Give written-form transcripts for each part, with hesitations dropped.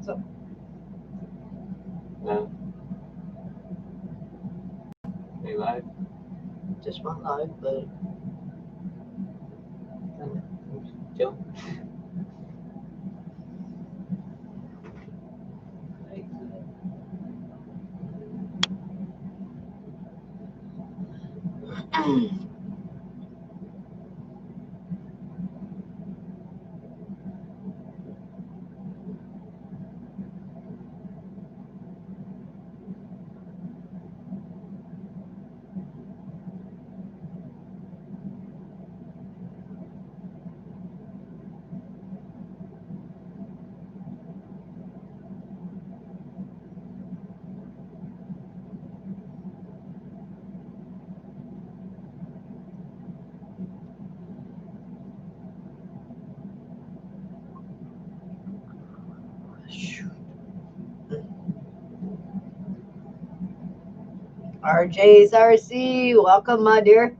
What's up? No. Are you live? Just went live, but Chill. RJ's RC, welcome, my dear.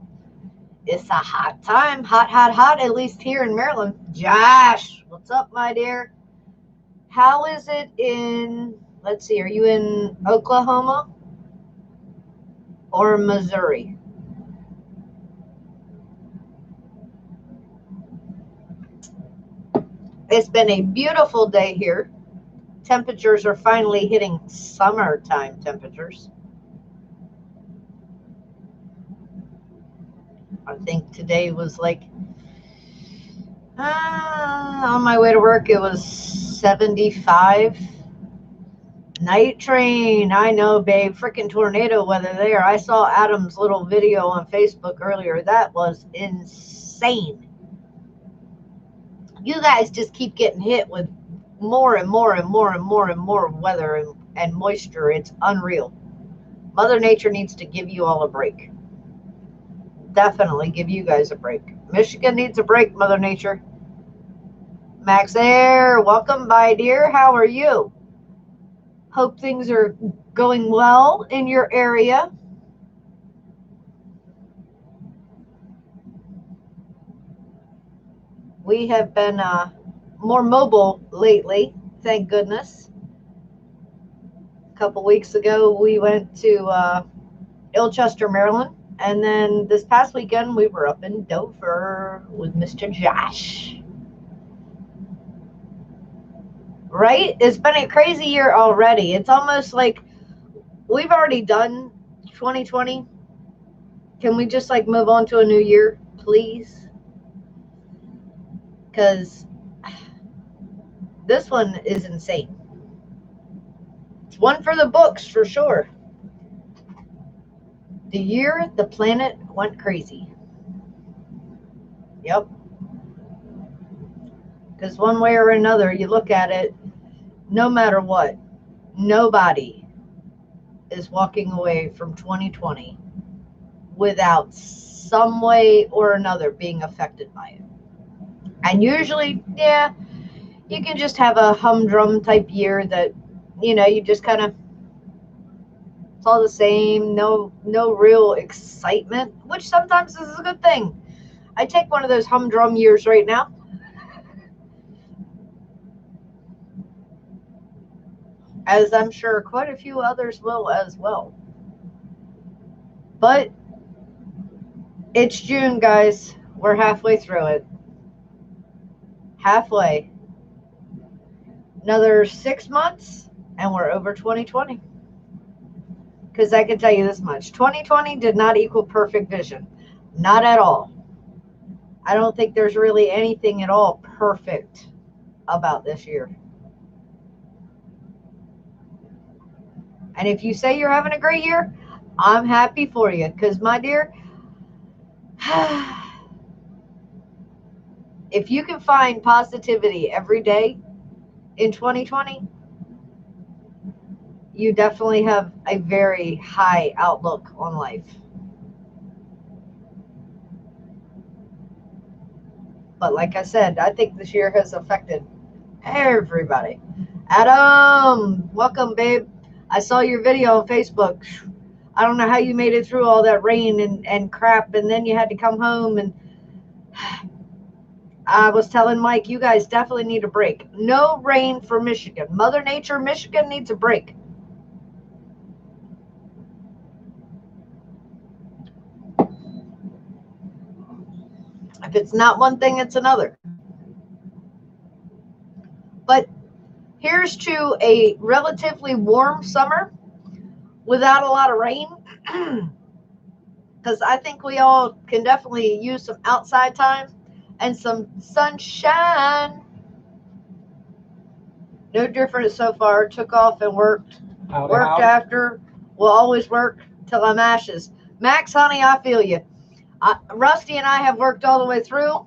It's a hot time. Hot, hot, hot, at least here in Maryland. Josh, what's up, my dear? How is it in, let's see, are you in Oklahoma or Missouri? It's been a beautiful day here. Temperatures are finally hitting summertime temperatures. I think today was like, on my way to work, it was 75. Night train, I know, babe. Freaking tornado weather there. I saw Adam's little video on Facebook earlier. That was insane. You guys just keep getting hit with more and more and more and more and more weather and moisture. It's unreal. Mother Nature needs to give you all a break. Definitely give you guys a break. Michigan needs a break, Mother Nature. Max Air, welcome, my dear. How are you? Hope things are going well in your area. We have been more mobile lately, thank goodness. A couple weeks ago, we went to Ilchester, Maryland. And then this past weekend, we were up in Dover with Mr. Josh. Right? It's been a crazy year already. It's almost like we've already done 2020. Can we just like move on to a new year, please? Because this one is insane. It's one for the books for sure. The year the planet went crazy. Yep. Because one way or another, you look at it, no matter what, nobody is walking away from 2020 without some way or another being affected by it. And usually, yeah, you can just have a humdrum type year that, you know, you just kind of, it's all the same, no real excitement, which sometimes is a good thing. I take one of those humdrum years right now. As I'm sure quite a few others will as well. But it's June, guys. We're halfway through it. Halfway. Another 6 months, and we're over 2020. Because I can tell you this much. 2020 did not equal perfect vision. Not at all. I don't think there's really anything at all perfect about this year. And if you say you're having a great year, I'm happy for you. Because, my dear, if you can find positivity every day in 2020, you definitely have a very high outlook on life. But like I said, I think this year has affected everybody. Adam, welcome, babe. I saw your video on Facebook. I don't know how you made it through all that rain and crap, and then you had to come home. And I was telling Mike, you guys definitely need a break. No rain for Michigan. Mother Nature, Michigan needs a break. If it's not one thing, it's another. But here's to a relatively warm summer without a lot of rain. Because I think we all can definitely use some outside time and some sunshine. No different so far. Took off and worked. Worked after. Will always work till I'm ashes. Max, honey, I feel you. Rusty and I have worked all the way through.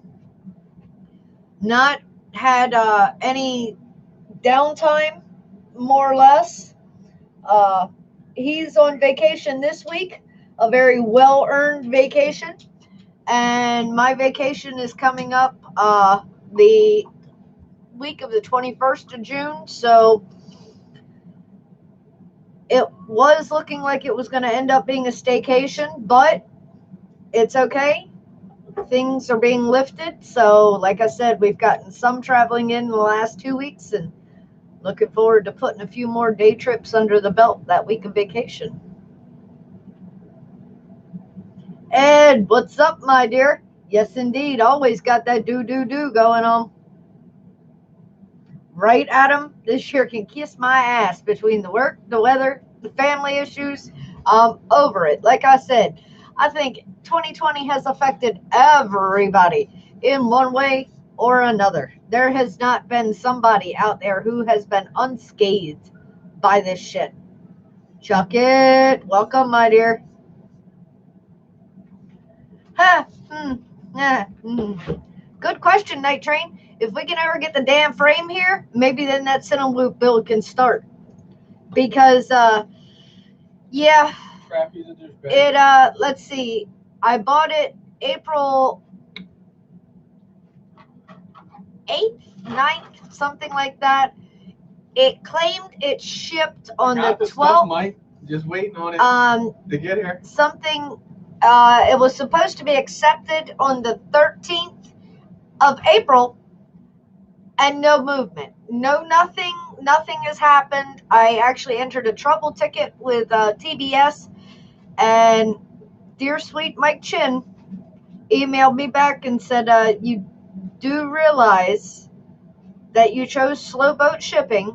Not had any downtime, more or less. He's on vacation this week, a very well-earned vacation. And my vacation is coming up the week of the 21st of June. So it was looking like it was going to end up being a staycation, but it's okay. Things are being lifted. So like I said, we've gotten some traveling in the last 2 weeks and looking forward to putting a few more day trips under the belt that week of vacation. Ed, what's up, my dear? Yes, indeed. Always got that do going on. Right, Adam? This year can kiss my ass between the work, the weather, the family issues. Over it. Like I said, I think 2020 has affected everybody in one way or another. There has not been somebody out there who has been unscathed by this shit. Chuck it. Welcome, my dear. Good question, Night Train. If we can ever get the damn frame here, maybe then that cinema build can start. Because, yeah, it, let's see. I bought it April 8th, 9th, something like that. It claimed it shipped on the 12th. Mike. Just waiting on it to get here. Something, it was supposed to be accepted on the 13th of April, and no movement. No, nothing has happened. I actually entered a trouble ticket with TBS, and dear sweet Mike Chin emailed me back and said, you do realize that you chose slow boat shipping,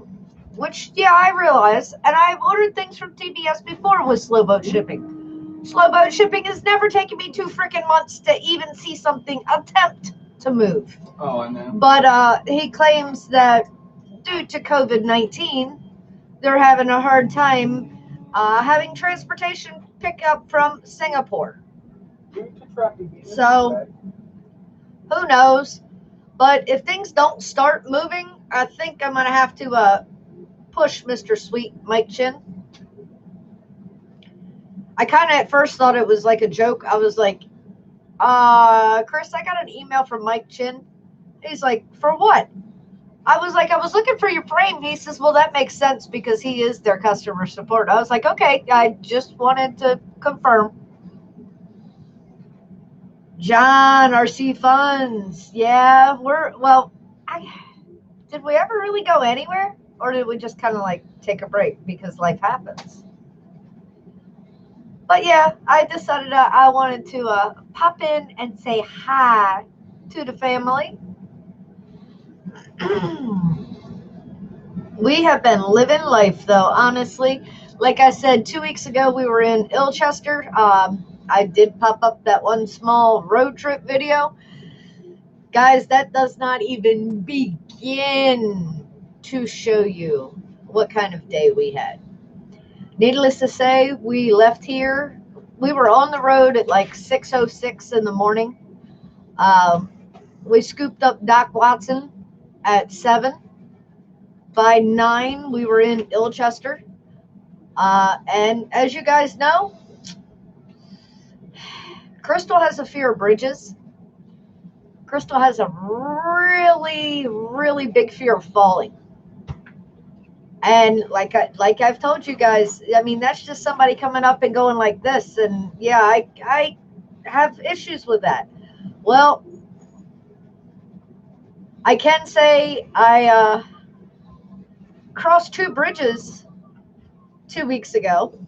which, yeah, I realize, and I've ordered things from TBS before with slow boat shipping. Slow boat shipping has never taken me 2 freaking months to even see something attempt to move. Oh, I know. But he claims that due to COVID-19, they're having a hard time having transportation pick up from Singapore. So, who knows? But if things don't start moving, I think I'm going to have to push Mr. Sweet Mike Chin. I kind of at first thought it was like a joke. I was like, Chris, I got an email from Mike Chin. He's like, for what? I was like, I was looking for your frame. He says, well, that makes sense because he is their customer support. I was like, okay, I just wanted to confirm. John, RC Funds. Yeah, did we ever really go anywhere? Or did we just kind of like take a break because life happens? But yeah, I decided I wanted to pop in and say hi to the family. We have been living life, though, honestly. Like I said, 2 weeks ago, we were in Ilchester. I did pop up that one small road trip video. Guys, that does not even begin to show you what kind of day we had. Needless to say, we left here. We were on the road at like 6:06 in the morning. We scooped up Doc Watson at 7. By 9, we were in Ilchester. And as you guys know, Crystal has a fear of bridges. Crystal has a really, really big fear of falling. And like I've told you guys, I mean, that's just somebody coming up and going like this. And yeah, I have issues with that. Well, I can say I crossed 2 bridges 2 weeks ago,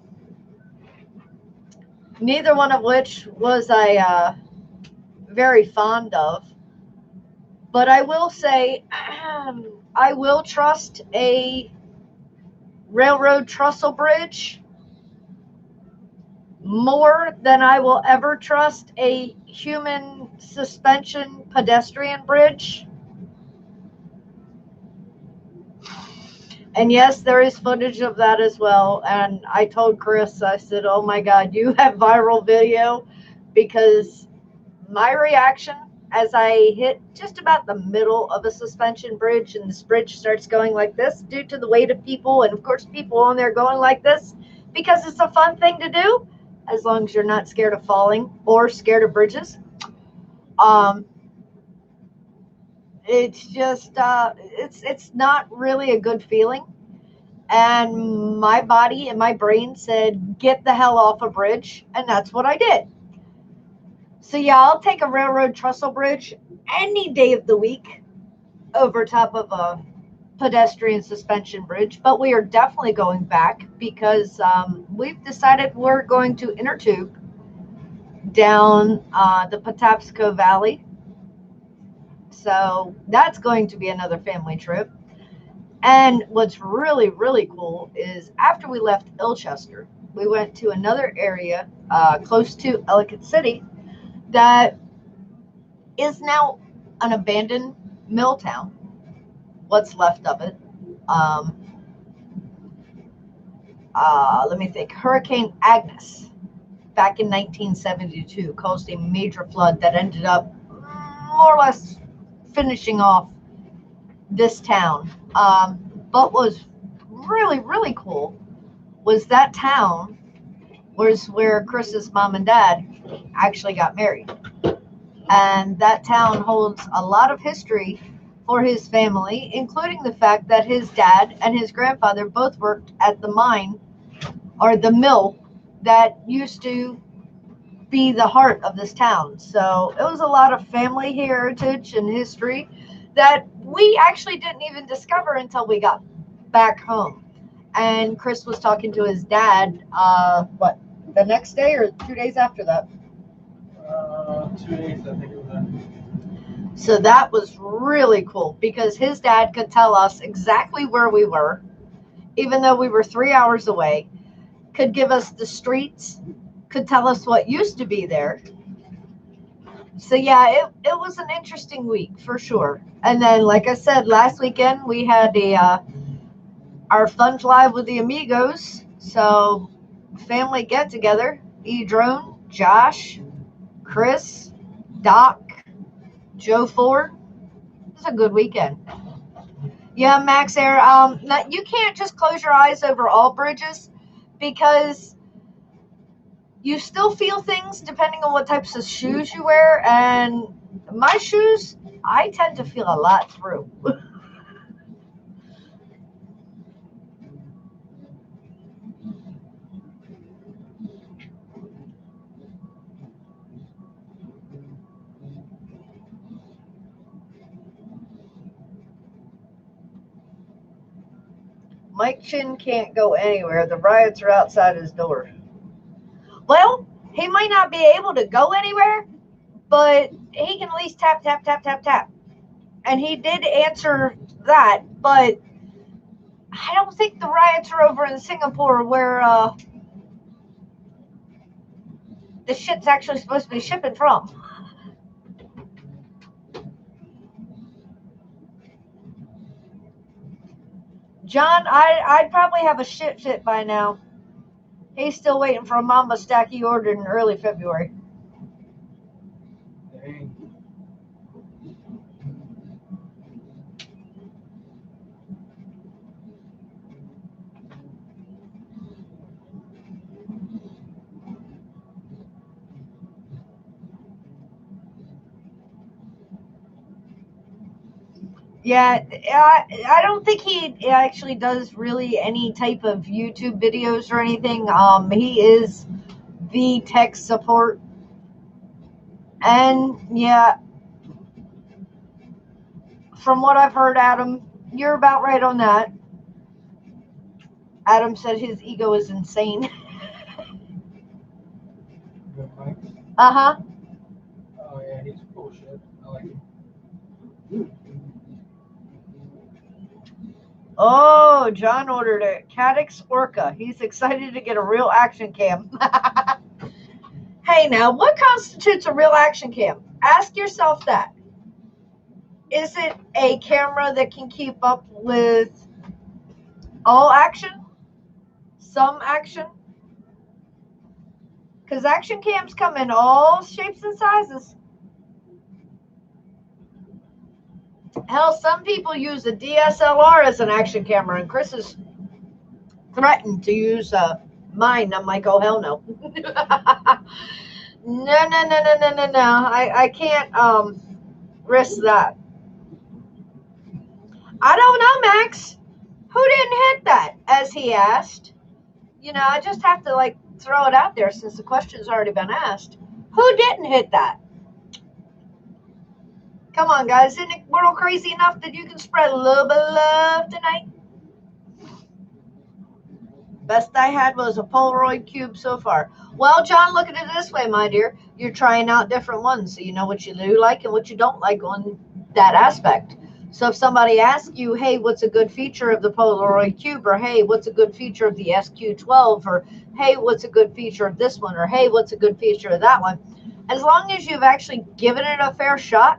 neither one of which was I very fond of. But I will say, I will trust a railroad trestle bridge more than I will ever trust a human suspension pedestrian bridge. And yes, there is footage of that as well. And I told Chris, I said, oh my God, you have viral video, because my reaction as I hit just about the middle of a suspension bridge and this bridge starts going like this due to the weight of people, and of course people on there going like this because it's a fun thing to do as long as you're not scared of falling or scared of bridges. It's just it's not really a good feeling, and my body and my brain said get the hell off a bridge, and that's what I did. So yeah, I'll take a railroad trestle bridge any day of the week over top of a pedestrian suspension bridge. But we are definitely going back because we've decided we're going to inner tube down the Patapsco Valley. So that's going to be another family trip. And what's really, really cool is after we left Ilchester, we went to another area close to Ellicott City that is now an abandoned mill town. What's left of it. Let me think. Hurricane Agnes back in 1972 caused a major flood that ended up more or less finishing off this town. But what was really, really cool was that town was where Chris's mom and dad actually got married. And that town holds a lot of history for his family, including the fact that his dad and his grandfather both worked at the mine, or the mill, that used to be the heart of this town. So it was a lot of family heritage and history that we actually didn't even discover until we got back home. And Chris was talking to his dad, the next day or 2 days after that? 2 days, I think it was that. So that was really cool because his dad could tell us exactly where we were, even though we were 3 hours away, could give us the streets, could tell us what used to be there. So yeah, it was an interesting week for sure. And then, like I said, last weekend we had our fun fly with the amigos. So family get together, E-Drone, Josh, Chris, Doc, Joe Ford. It was a good weekend. Yeah, Max Air. You can't just close your eyes over all bridges because you still feel things depending on what types of shoes you wear. And my shoes, I tend to feel a lot through. Mike Chin can't go anywhere. The riots are outside his door. Well, he might not be able to go anywhere, but he can at least tap, tap, tap, tap, tap. And he did answer that, but I don't think the riots are over in Singapore where the shit's actually supposed to be shipping from. John, I'd probably have a shit fit by now. He's still waiting for a Mamba stack he ordered in early February. Dang. Yeah, I don't think he actually does really any type of YouTube videos or anything. He is the tech support. And yeah, from what I've heard, Adam, you're about right on that. Adam said his ego is insane. Good Mike. Uh-huh. Oh yeah, he's cool shit. I like him. Oh, John ordered a Cadix Orca. He's excited to get a real action cam. Hey, now, what constitutes a real action cam? Ask yourself that. Is it a camera that can keep up with all action? Some action? Because action cams come in all shapes and sizes. Hell, some people use a DSLR as an action camera, and Chris has threatened to use mine. I'm like, oh, hell no. No. I can't risk that. I don't know, Max. Who didn't hit that, as he asked? You know, I just have to, like, throw it out there since the question's already been asked. Who didn't hit that? Come on, guys. Isn't the world crazy enough that you can spread a little bit of love tonight? Best I had was a Polaroid cube so far. Well, John, look at it this way, my dear. You're trying out different ones, so you know what you do like and what you don't like on that aspect. So if somebody asks you, hey, what's a good feature of the Polaroid cube? Or, hey, what's a good feature of the SQ12? Or, hey, what's a good feature of this one? Or, hey, what's a good feature of that one? As long as you've actually given it a fair shot,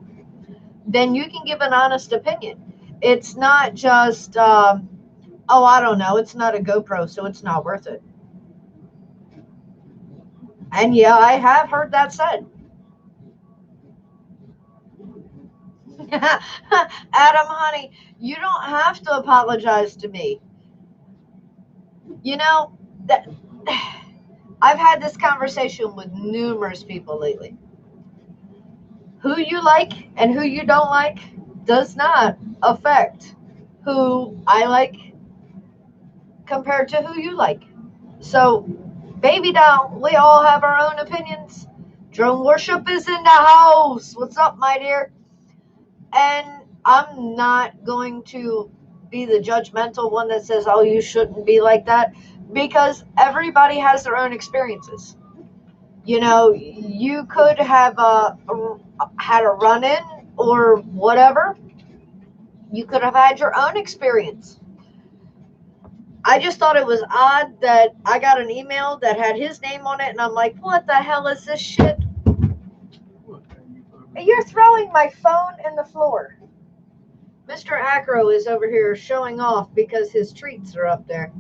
then you can give an honest opinion. It's not just, oh, I don't know, it's not a GoPro, so it's not worth it. And yeah, I have heard that said. Adam, honey, you don't have to apologize to me. You know, that I've had this conversation with numerous people lately. Who you like and who you don't like does not affect who I like compared to who you like. So, baby doll, we all have our own opinions. Drone worship is in the house. What's up, my dear? And I'm not going to be the judgmental one that says, oh, you shouldn't be like that, because everybody has their own experiences. You know, you could have had a run-in or whatever. You could have had your own experience. I just thought it was odd that I got an email that had his name on it, and I'm like, what the hell is this shit? You're throwing my phone in the floor. Mr. Acro is over here showing off because his treats are up there.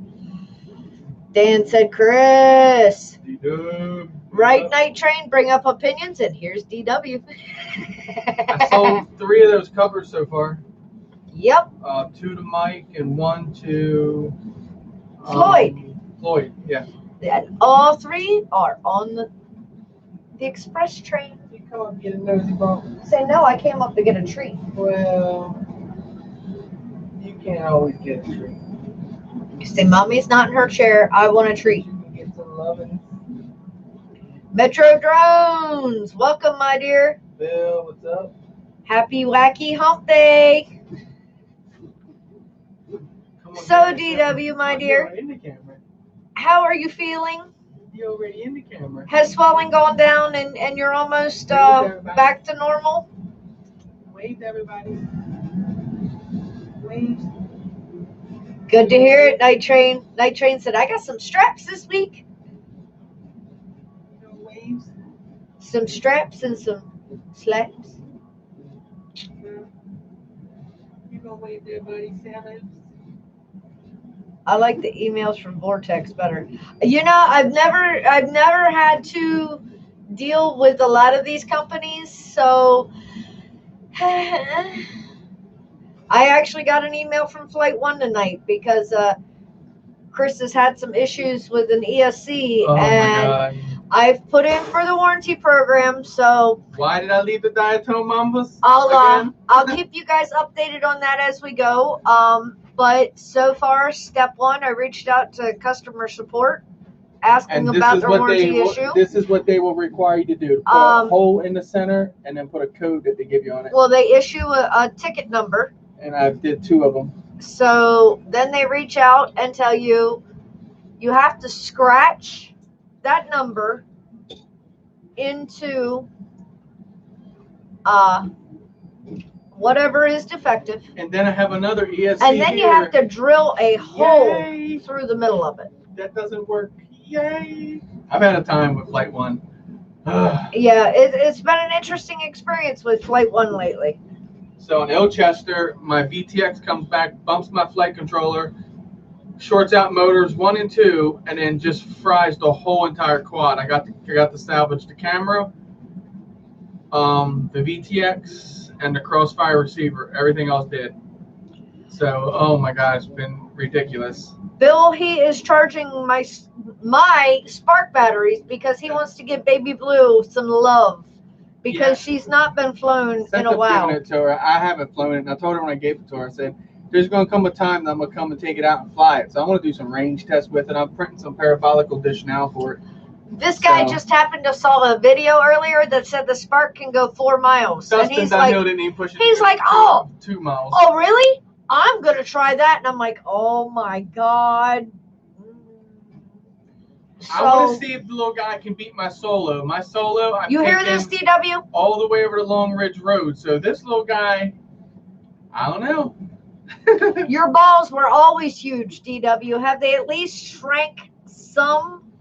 Dan said, Chris. D-Dub. Right, Night Train, bring up opinions, and here's DW. I sold 3 of those covers so far. Yep. 2 to Mike and 1 to Floyd. Floyd, yeah. And all 3 are on the express train. You come up and get a nosy bump. Say, no, I came up to get a treat. Well, you can't always get a treat. You say, Mommy's not in her chair. I want a treat. You can get some loving. Metro Drones, welcome, my dear. Bill, what's up? Happy Wacky Hump Day. Come on, So, get in the camera. DW, my Come on, dear. you're in the camera. How are you feeling? You're already in the camera. Has swelling gone down and you're almost back to normal? Wave to everybody. Wave. Good to hear it, Night Train. Night Train said, I got some straps this week. No waves. Some straps and some slaps. You gonna wave to everybody, Santa? I like the emails from Vortex better. You know, I've never had to deal with a lot of these companies, so I actually got an email from Flight One tonight because Chris has had some issues with an ESC, Oh and my God. I've put in for the warranty program, so Why did I leave the diatome mambas? I'll keep you guys updated on that as we go. But so far, step 1, I reached out to customer support asking about the warranty issue. This is what they will require you to do. Put a hole in the center and then put a code that they give you on it. Well, they issue a ticket number, And I did 2 of them. So then they reach out and tell you you have to scratch that number into whatever is defective. And then I have another ESC And then you have to drill a hole Yay. through the middle of it. That doesn't work. Yay! I've had a time with Flight 1. Yeah, it's been an interesting experience with Flight 1 lately. So in Ilchester, my VTX comes back, bumps my flight controller, shorts out motors 1 and 2, and then just fries the whole entire quad. I got to salvage the camera, the VTX, and the crossfire receiver. Everything else did. So, oh my God, it's been ridiculous. Bill, he is charging my Spark batteries because he wants to give Baby Blue some love because she's not been flown in a while. Giving it to her. I haven't flown it, and I told her when I gave it to her, I said, there's going to come a time that I'm going to come and take it out and fly it. So I want to do some range tests with it. I'm printing some parabolical dish now for it. This guy just happened to saw a video earlier that said the Spark can go 4 miles. Dustin and he's Dunhill like, didn't even push it. He's like, oh, 2 miles. Oh, really? I'm going to try that. And I'm like, oh my God. So, I want to see if the little guy can beat my Solo. My Solo, you hear this, DW? All the way over the Long Ridge Road. So this little guy, I don't know. Your balls were always huge, DW. Have they at least shrank some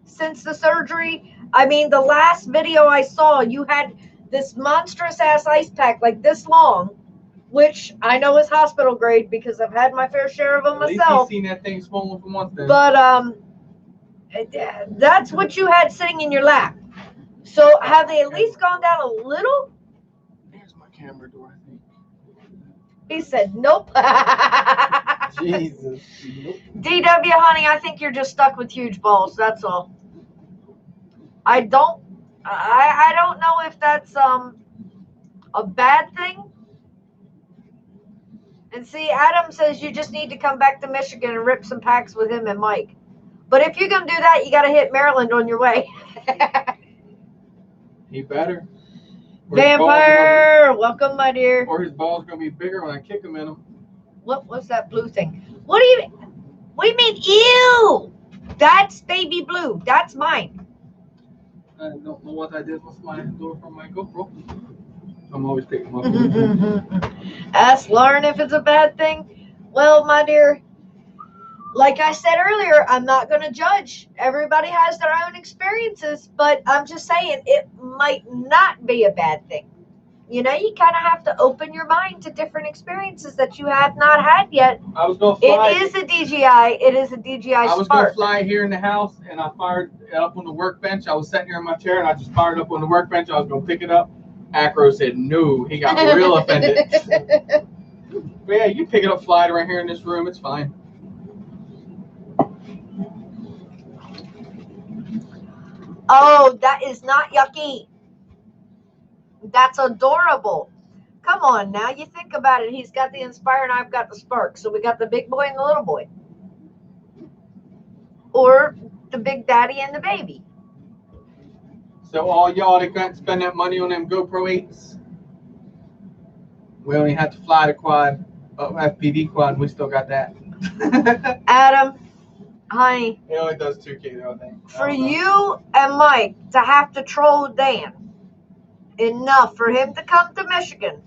since the surgery? I mean, the last video I saw, you had this monstrous ass ice pack like this long, which I know is hospital grade because I've had my fair share of them myself. At least you've seen that thing swollen from once then. But that's what you had sitting in your lap. So have they at least gone down a little? There's my camera door, I think. He said, nope. Jesus. Nope. DW, honey, I think you're just stuck with huge balls. That's all. I don't know if that's a bad thing. And see, Adam says you just need to come back to Michigan and rip some packs with him and Mike. But if you're going to do that, you got to hit Maryland on your way. He better. Vampire, welcome, my dear. Or his ball's going to be bigger when I kick him in them. What's that blue thing? What do you mean, ew? That's Baby Blue. That's mine. I don't know what I did with my door from my GoPro. I'm always taking them up. Ask Lauren if it's a bad thing. Well, my dear, like I said earlier, I'm not going to judge. Everybody has their own experiences, but I'm just saying it might not be a bad thing. You know, you kind of have to open your mind to different experiences that you have not had yet. I was going to fly. It is a DJI. It is a DJI Spark. I was going to fly here in the house, and I fired it up on the workbench. I was sitting here in my chair, and I just fired up on the workbench. I was going to pick it up. Acro said no. He got real offended. But yeah, you pick it up, fly it right here in this room. It's fine. Oh, that is not yucky. That's adorable. Come on now, you think about it. He's got the Inspire and I've got the Spark. So we got the big boy and the little boy. Or the big daddy and the baby. So all y'all that can't spend that money on them GoPro 8s, we only had to fly the quad, FPV quad, and we still got that. Adam, honey. It only does 2K though, I think. For you and Mike to have to troll Dan enough for him to come to Michigan,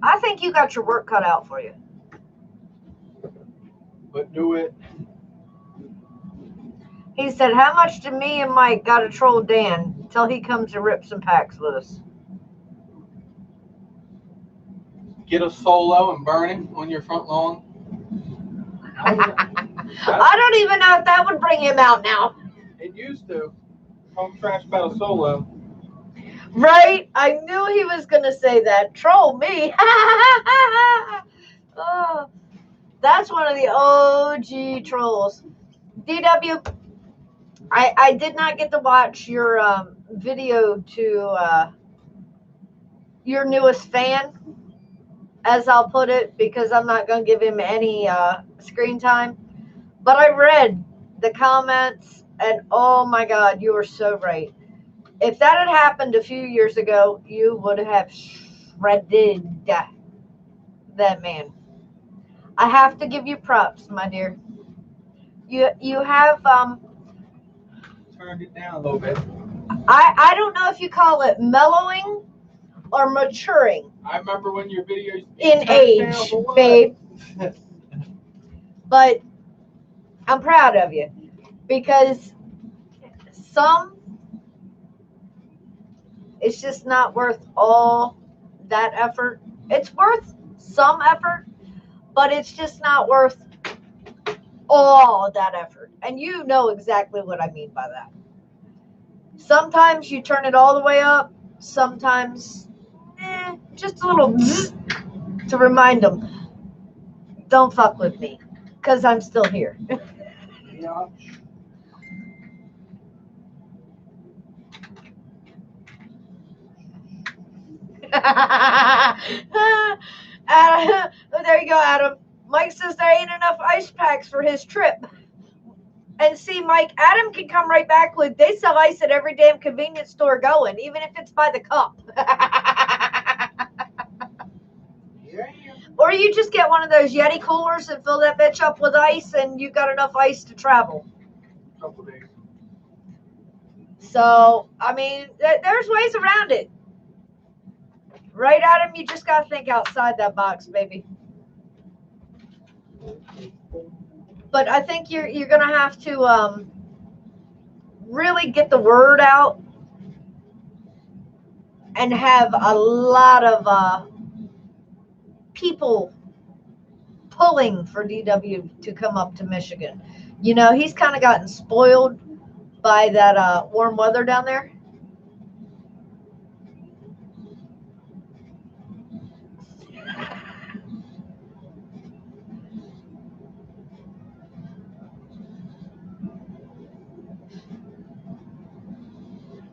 I think you got your work cut out for you. But do it. He said, how much do me and Mike got to troll Dan till he comes and rips some packs with us? Get a Solo and burn it on your front lawn. I don't even know if that would bring him out now. It used to. Home trash battle Solo. Right? I knew he was going to say that. Troll me. Oh, that's one of the OG trolls. DW, I did not get to watch your video to your newest fan, as I'll put it, because I'm not going to give him any screen time. But I read the comments, and oh my God, you were so right. If that had happened a few years ago, you would have shredded that man. I have to give you props, my dear. You have Turned it down a little bit. I don't know if you call it mellowing or maturing I remember when your videos in turned age, down for what? babe. But I'm proud of you because it's just not worth all that effort. It's worth some effort, but it's just not worth all that effort. And you know exactly what I mean by that. Sometimes you turn it all the way up. Sometimes, just a little to remind them, don't fuck with me, because I'm still here. Yeah. There you go, Adam. Mike says there ain't enough ice packs for his trip. And see, Mike, Adam can come right back with, they sell ice at every damn convenience store going, even if it's by the cup. Or you just get one of those Yeti coolers and fill that bitch up with ice, and you got enough ice to travel. Couple days. So, I mean, there's ways around it. Right, Adam? You just got to think outside that box, baby. But I think you're going to have to really get the word out and have a lot of people pulling for DW to come up to Michigan. You know, he's kind of gotten spoiled by that warm weather down there.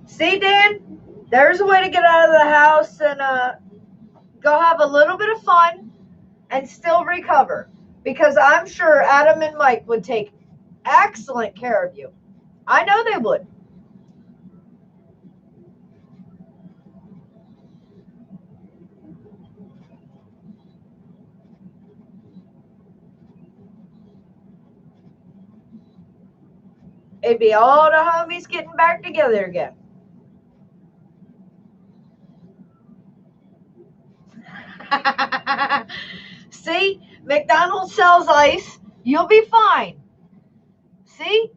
See, Dan, there's a way to get out of the house and go have a little bit of fun and still recover. Because I'm sure Adam and Mike would take excellent care of you. I know they would. It'd be all the homies getting back together again. See, McDonald's sells ice. You'll be fine. See,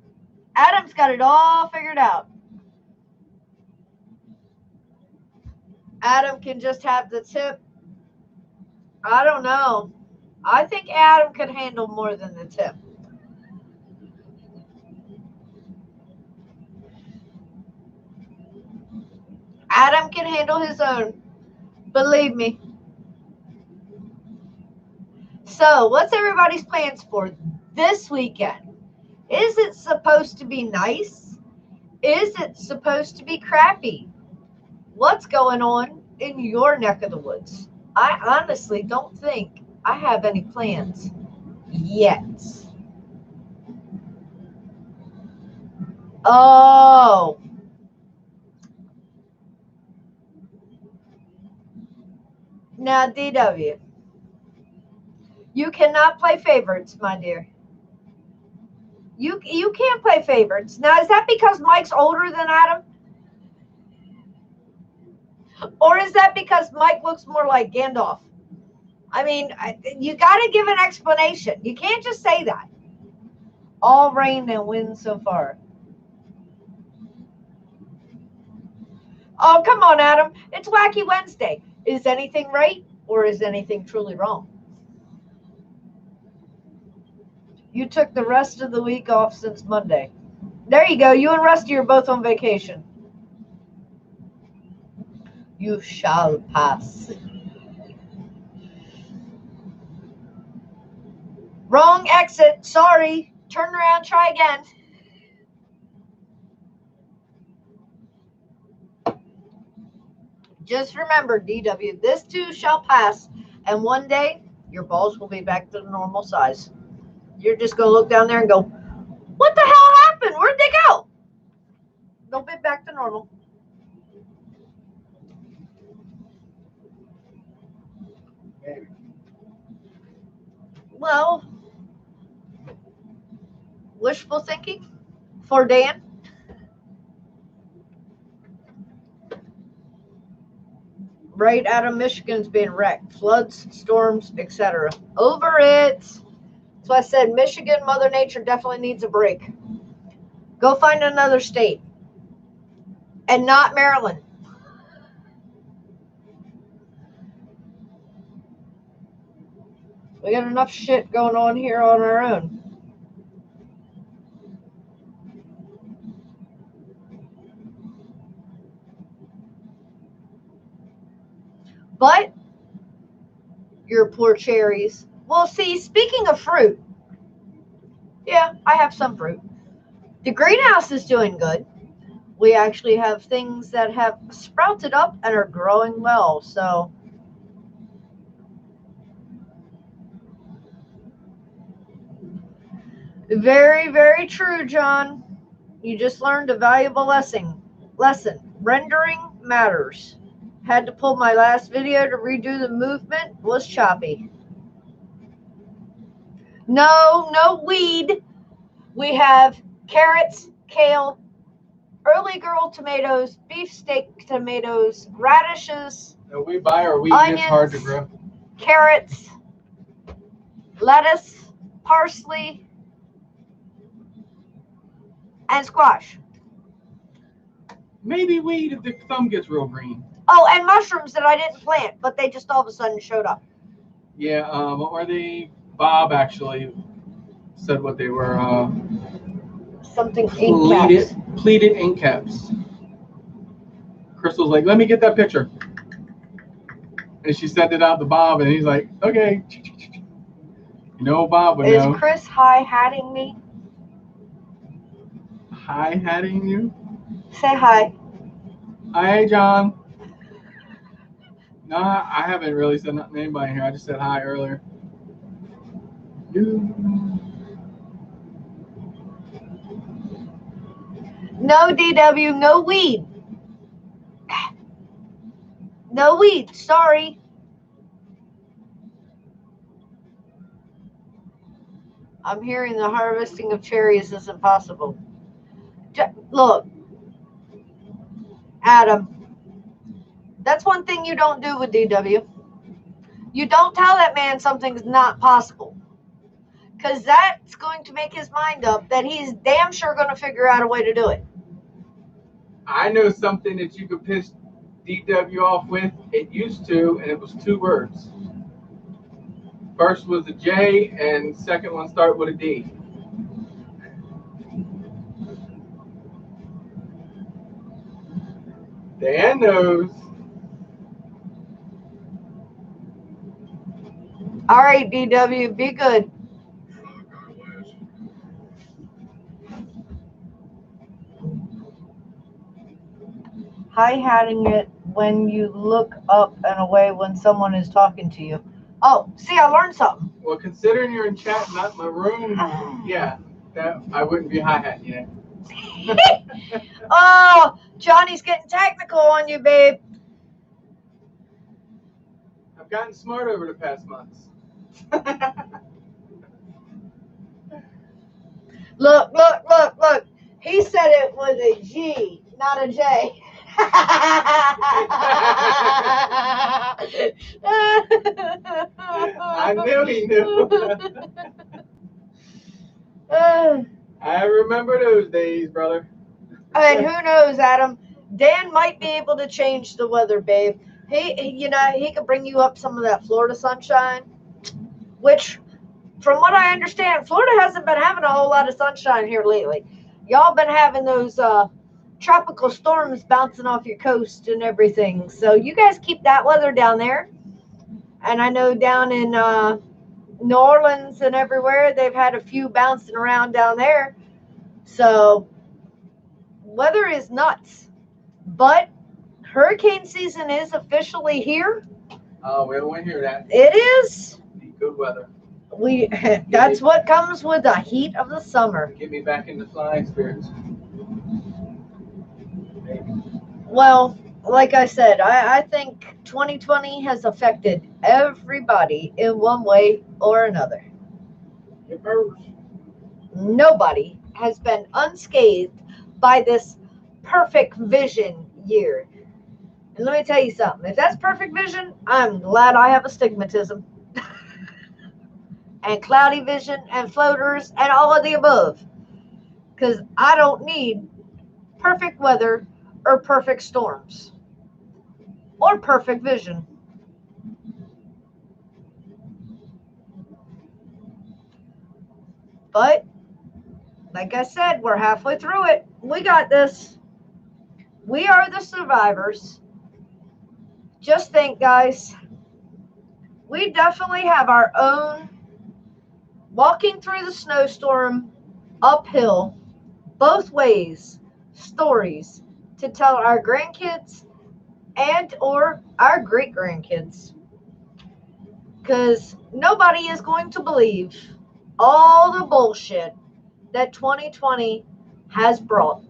Adam's got it all figured out. Adam can just have the tip. I don't know. I think Adam could handle more than the tip. Adam can handle his own. Believe me. So, what's everybody's plans for this weekend? Is it supposed to be nice? Is it supposed to be crappy? What's going on in your neck of the woods? I honestly don't think I have any plans yet. Oh. Now, DW, you cannot play favorites, my dear. You can't play favorites. Now, is that because Mike's older than Adam? Or is that because Mike looks more like Gandalf? I mean, you got to give an explanation. You can't just say that. All rain and wind so far. Oh, come on, Adam. It's Wacky Wednesday. Is anything right or is anything truly wrong? You took the rest of the week off since Monday. There you go. You and Rusty are both on vacation. You shall pass. Wrong exit. Sorry. Turn around. Try again. Just remember, DW, this too shall pass. And one day, your balls will be back to the normal size. You're just going to look down there and go, what the hell happened? Where'd they go? They'll be back to normal. Well, wishful thinking for Dan. Right out of Michigan's being wrecked. Floods, storms, etc. Over it. So I said Michigan, Mother Nature definitely needs a break. Go find another state. And not Maryland. We got enough shit going on here on our own. But your poor cherries. Well, see, speaking of fruit, yeah, I have some fruit. The greenhouse is doing good. We actually have things that have sprouted up and are growing well. So very, very true, John. You just learned a valuable lesson. Rendering matters. Had to pull my last video to redo the movement. Was choppy. No weed. We have carrots, kale, early girl tomatoes, beefsteak tomatoes, radishes, No, we buy our weed. onions, It's hard to grow. carrots, lettuce, parsley, and squash. Maybe weed if the thumb gets real green. Oh, and mushrooms that I didn't plant, but they just all of a sudden showed up. Yeah, what were they? Bob actually said what they were. Something ink caps. Pleated ink caps. Crystal's like, let me get that picture. And she sent it out to Bob, and he's like, okay. You know, Bob would know. Is Chris hi-hatting me? Hi-hatting you? Say hi. Hi, John. No, I haven't really said nothing to anybody here. I just said hi earlier. No, DW, no weed. No weed, sorry. I'm hearing the harvesting of cherries is impossible. Look, Adam, that's one thing you don't do with DW. You don't tell that man something's not possible. Because that's going to make his mind up that he's damn sure going to figure out a way to do it. I know something that you could piss DW off with. It used to, and it was 2 words. First was a J, and second one started with a D. Dan knows. All right, DW, be good. Hi-hatting it when you look up and away when someone is talking to you. Oh, see, I learned something. Well, considering you're in chat, not in my room, yeah, that I wouldn't be hi-hatting you. Oh, Johnny's getting technical on you, babe. I've gotten smart over the past months. Look. He said it was a G, not a J. I knew he knew. I remember those days, brother. And who knows, Adam? Dan might be able to change the weather, babe. He could bring you up some of that Florida sunshine, which, from what I understand, Florida hasn't been having a whole lot of sunshine here lately. Y'all been having those tropical storms bouncing off your coast and everything. So you guys keep that weather down there. And I know down in New Orleans and everywhere, they've had a few bouncing around down there. So weather is nuts. But hurricane season is officially here. Oh, we don't want to hear that. It is. Good weather. That's what comes with the heat of the summer. Get me back into flying spirits. Well, like I said, I think 2020 has affected everybody in one way or another. Nobody has been unscathed by this perfect vision year. And let me tell you something. If that's perfect vision, I'm glad I have astigmatism. And cloudy vision and floaters and all of the above. Because I don't need perfect weather or perfect storms or perfect vision. But, like I said, we're halfway through it. We got this. We are the survivors. Just think, guys, we definitely have our own walking through the snowstorm uphill, both ways, stories to tell our grandkids and or our great grandkids. Because nobody is going to believe all the bullshit that 2020 has brought.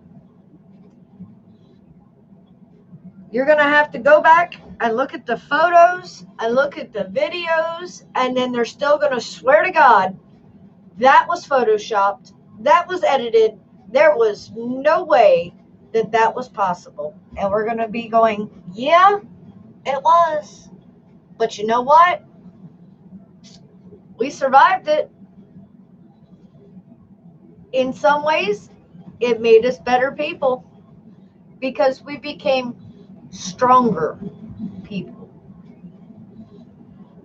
You're going to have to go back and look at the photos and look at the videos, and then they're still going to swear to God that was photoshopped, that was edited, there was no way that that was possible. And we're going to be going, yeah, it was. But you know what? We survived it. In some ways, it made us better people because we became stronger people.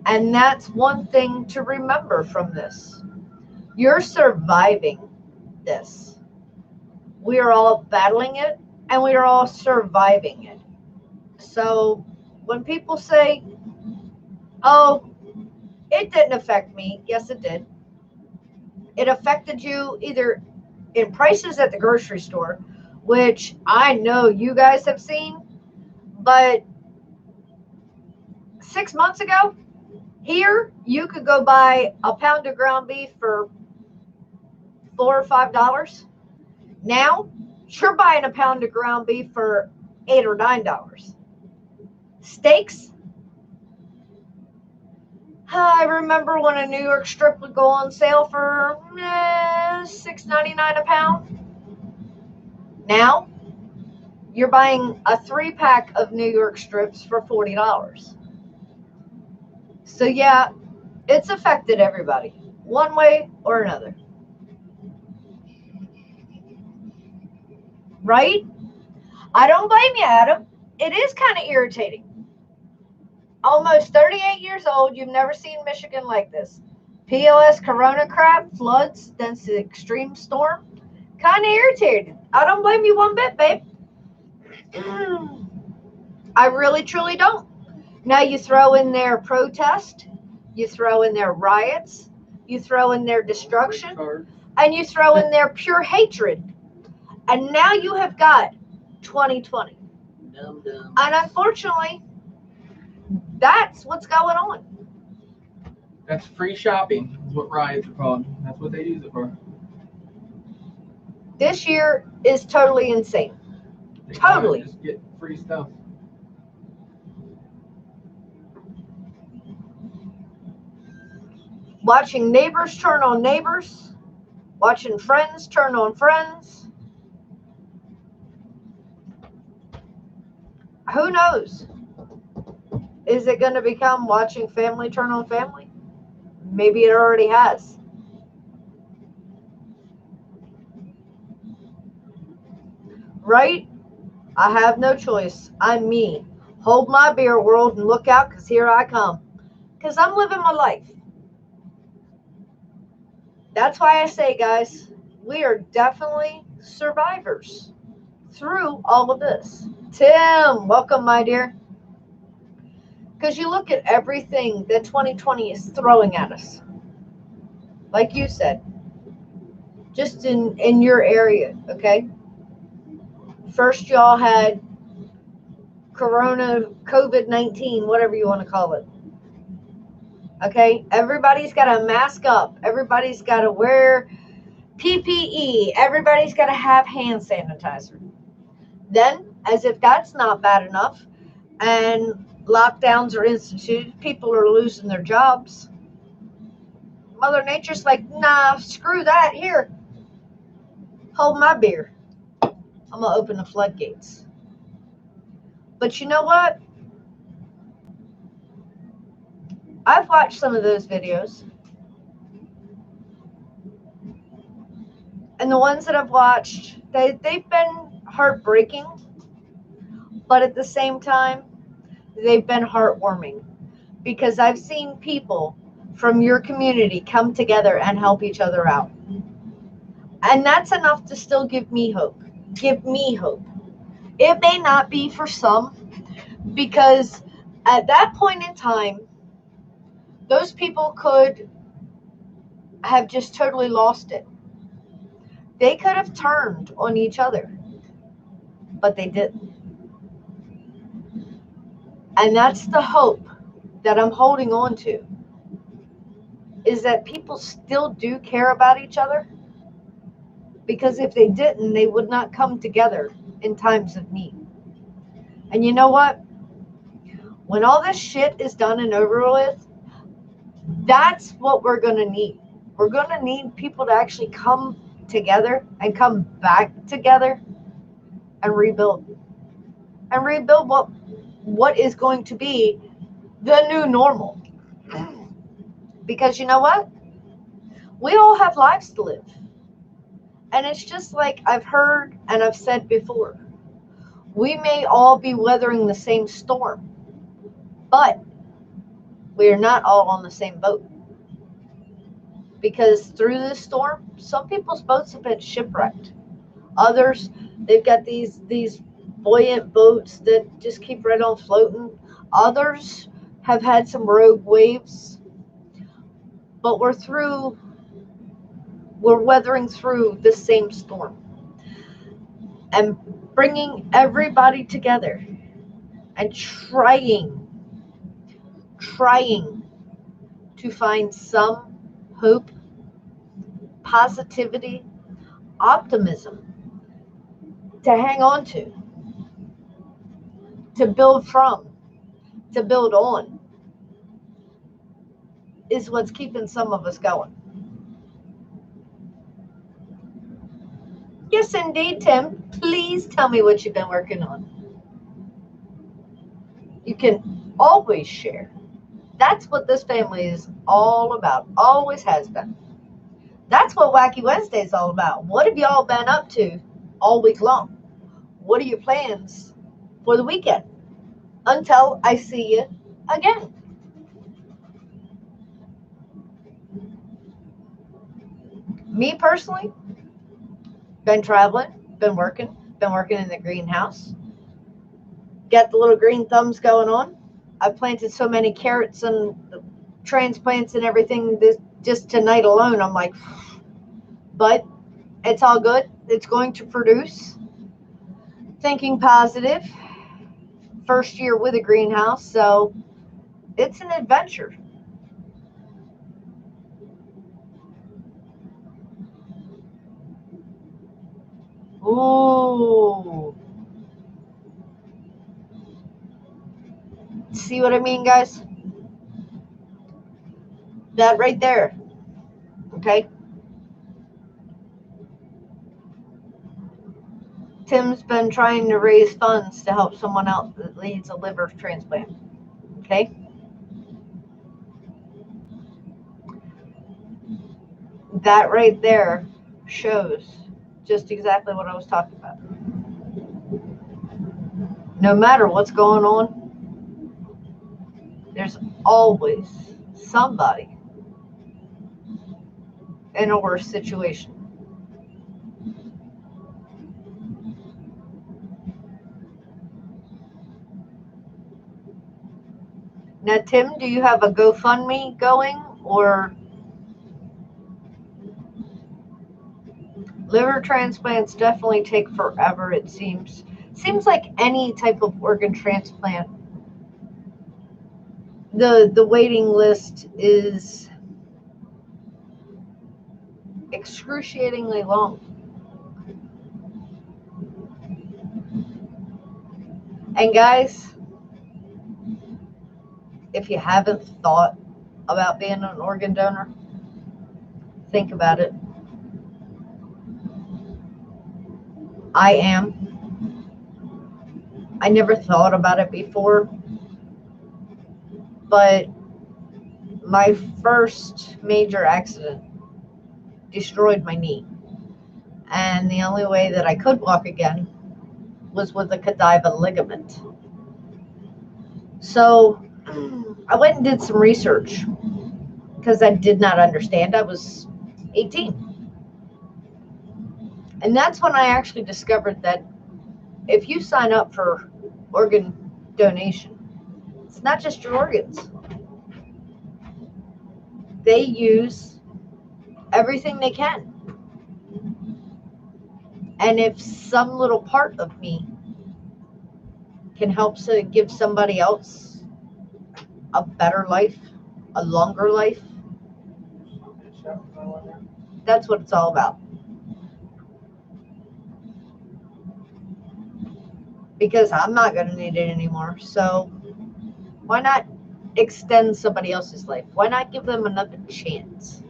And that's one thing to remember from this. You're surviving this. We are all battling it and we are all surviving it. So when people say, oh, it didn't affect me, yes, it did. It affected you either in prices at the grocery store, which I know you guys have seen, but 6 months ago, here you could go buy a pound of ground beef for $4 or $5. Now you're buying a pound of ground beef for $8 or $9. Steaks. I remember when a New York strip would go on sale for $6.99 a pound. Now you're buying a 3-pack of New York strips for $40. So yeah, it's affected everybody one way or another. Right? I don't blame you, Adam. It is kind of irritating. Almost 38 years old, you've never seen Michigan like this. POS corona crap, floods, then the extreme storm. Kind of irritated. I don't blame you one bit, babe. I really, truly don't. Now you throw in their protest, you throw in their riots, you throw in their destruction, and you throw in their pure hatred. And now you have got 2020. Dumb, dumb. And unfortunately, that's what's going on. That's free shopping, is what riots are called. That's what they use it for. This year is totally insane. They Totally. Just get free stuff. Watching neighbors turn on neighbors, watching friends turn on friends. Who knows? Is it going to become watching family turn on family? Maybe it already has. Right? I have no choice. I'm me. Hold my beer, world, and look out, because here I come. Because I'm living my life. That's why I say, guys, we are definitely survivors through all of this. Tim, welcome, my dear. Because you look at everything that 2020 is throwing at us. Like you said, just in your area, okay? First, y'all had Corona, COVID-19, whatever you want to call it. Okay? Everybody's got to mask up. Everybody's got to wear PPE. Everybody's got to have hand sanitizer. Then, as if that's not bad enough, and lockdowns are instituted, people are losing their jobs. Mother Nature's like, nah, screw that. Here, hold my beer. I'm going to open the floodgates. But you know what? I've watched some of those videos. And the ones that I've watched, they've been heartbreaking. But at the same time, they've been heartwarming. Because I've seen people from your community come together and help each other out. And that's enough to still give me hope. Give me hope. It may not be for some, because at that point in time, those people could have just totally lost it. They could have turned on each other, but they didn't. And that's the hope that I'm holding on to, is that people still do care about each other. Because if they didn't, they would not come together in times of need. And you know what? When all this shit is done and over with, that's what we're going to need. We're going to need people to actually come together and come back together and rebuild. And rebuild what is going to be the new normal. Because you know what? We all have lives to live. And it's just like I've heard and I've said before. We may all be weathering the same storm, but we are not all on the same boat. Because through this storm, some people's boats have been shipwrecked. Others, they've got these buoyant boats that just keep right on floating. Others have had some rogue waves. But we're weathering through the same storm. And bringing everybody together and trying to find some hope, positivity, optimism to hang on to build from, to build on, is what's keeping some of us going. Yes, indeed, Tim. Please tell me what you've been working on. You can always share. That's what this family is all about. Always has been. That's what Wacky Wednesday is all about. What have y'all been up to all week long? What are your plans for the weekend? Until I see you again. Me personally, been traveling, been working in the greenhouse. Got the little green thumbs going on. I planted so many carrots and transplants and everything this just tonight alone. I'm like, but it's all good. It's going to produce. Thinking positive. First year with a greenhouse, so it's an adventure. Ooh. See what I mean, guys? That right there. Okay? Tim's been trying to raise funds to help someone else that needs a liver transplant. Okay? That right there shows just exactly what I was talking about. No matter what's going on, there's always somebody in a worse situation. Now, Tim, do you have a GoFundMe going, or liver transplants definitely take forever, it seems. Seems like any type of organ transplant, the waiting list is excruciatingly long. And guys, if you haven't thought about being an organ donor, think about it. I never thought about it before, but my first major accident destroyed my knee. And the only way that I could walk again was with a cadaver ligament. So I went and did some research because I did not understand. I was 18. And that's when I actually discovered that if you sign up for organ donation, it's not just your organs. They use everything they can. And if some little part of me can help to give somebody else a better life, a longer life, that's what it's all about. Because I'm not going to need it anymore. So why not extend somebody else's life? Why not give them another chance?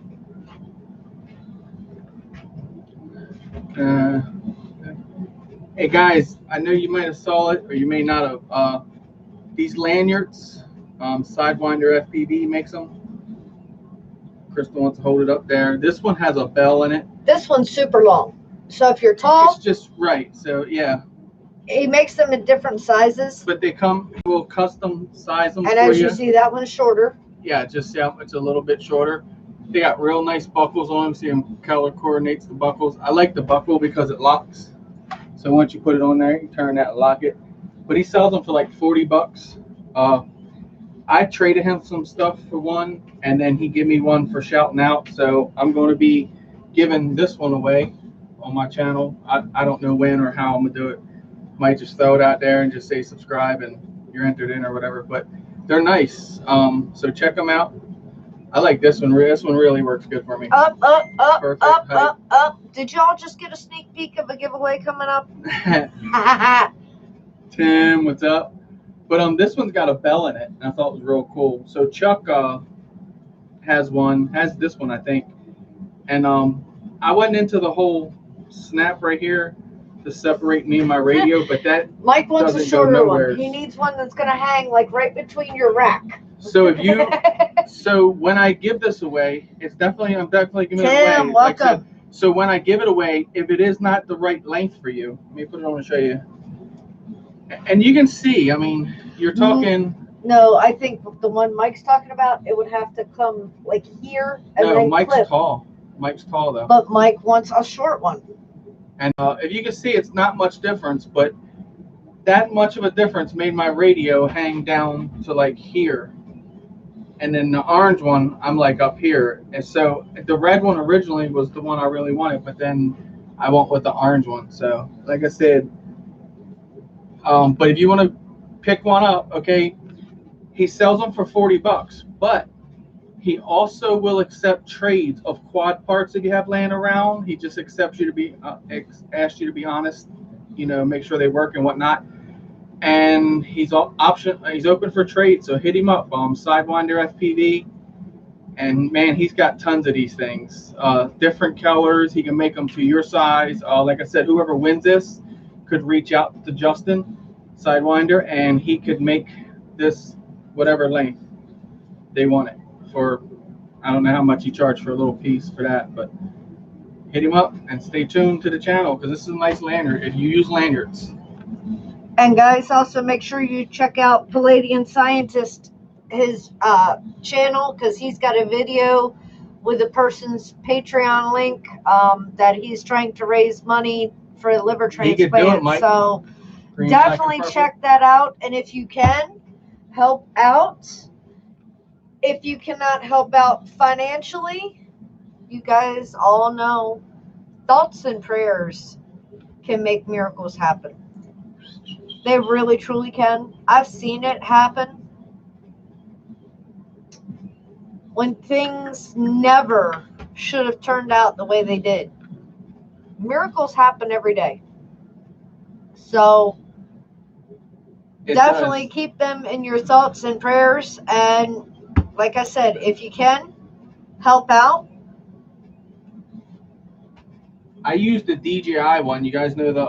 Hey guys, I know you might have saw it or you may not have. These lanyards, Sidewinder FPV makes them. Crystal wants to hold it up there. This one has a bell in it. This one's super long. So if you're tall, It's just right. So yeah. He makes them in different sizes. But we'll custom size them and for as you. you see, that one's shorter. Yeah, just it's a little bit shorter. They got real nice buckles on them. See them color coordinates the buckles. I like the buckle because it locks. So once you put it on there, you turn that and lock it. But he sells them for like $40. I traded him some stuff for one, and then he gave me one for shouting out. So I'm going to be giving this one away on my channel. I don't know when or how I'm going to do it. Might just throw it out there and just say subscribe and you're entered in or whatever. But they're nice. So check them out. I like this one. This one really works good for me. Up. Perfect height. Up. Did y'all just get a sneak peek of a giveaway coming up? Tim, what's up? But this one's got a bell in it, and I thought it was real cool. So Chuck has this one, I think. And I wasn't into the whole snap right here to separate me and my radio, but that Mike wants a doesn't shorter go one. nowhere. He needs one that's going to hang like right between your rack. So so when I give this away, I'm definitely giving it Tim, away. Like I welcome. said, so when I give it away, if it is not the right length for you, let me put it on and show you. And you can see, I mean, you're talking. No, I think the one Mike's talking about, it would have to come like here and No, then Mike's clip. tall. Mike's tall though. But Mike wants a short one. And if you can see, it's not much difference, but that much of a difference made my radio hang down to like here. And then the orange one, I'm like up here. And so the red one originally was the one I really wanted, but then I went with the orange one. So like I said, but if you want to pick one up, okay, he sells them for $40, but he also will accept trades of quad parts that you have laying around. He just accepts you to be, asks you to be honest, make sure they work and whatnot. And he's open for trade, so hit him up, Sidewinder FPV. And man, he's got tons of these things, different colors. He can make them to your size. Like I said, whoever wins this could reach out to Justin Sidewinder, and he could make this whatever length they want it for. I don't know how much he charged for a little piece for that, but hit him up and stay tuned to the channel because this is a nice lanyard if you use lanyards. And guys, also make sure you check out Palladian Scientist, his channel, because he's got a video with a person's Patreon link that he's trying to raise money for a liver transplant. So definitely check that out. And if you can, help out. If you cannot help out financially, you guys all know thoughts and prayers can make miracles happen. They really, truly can. I've seen it happen when things never should have turned out the way they did. Miracles happen every day. So definitely keep them in your thoughts and prayers. And like I said, if you can, help out. I used the DJI one. You guys know the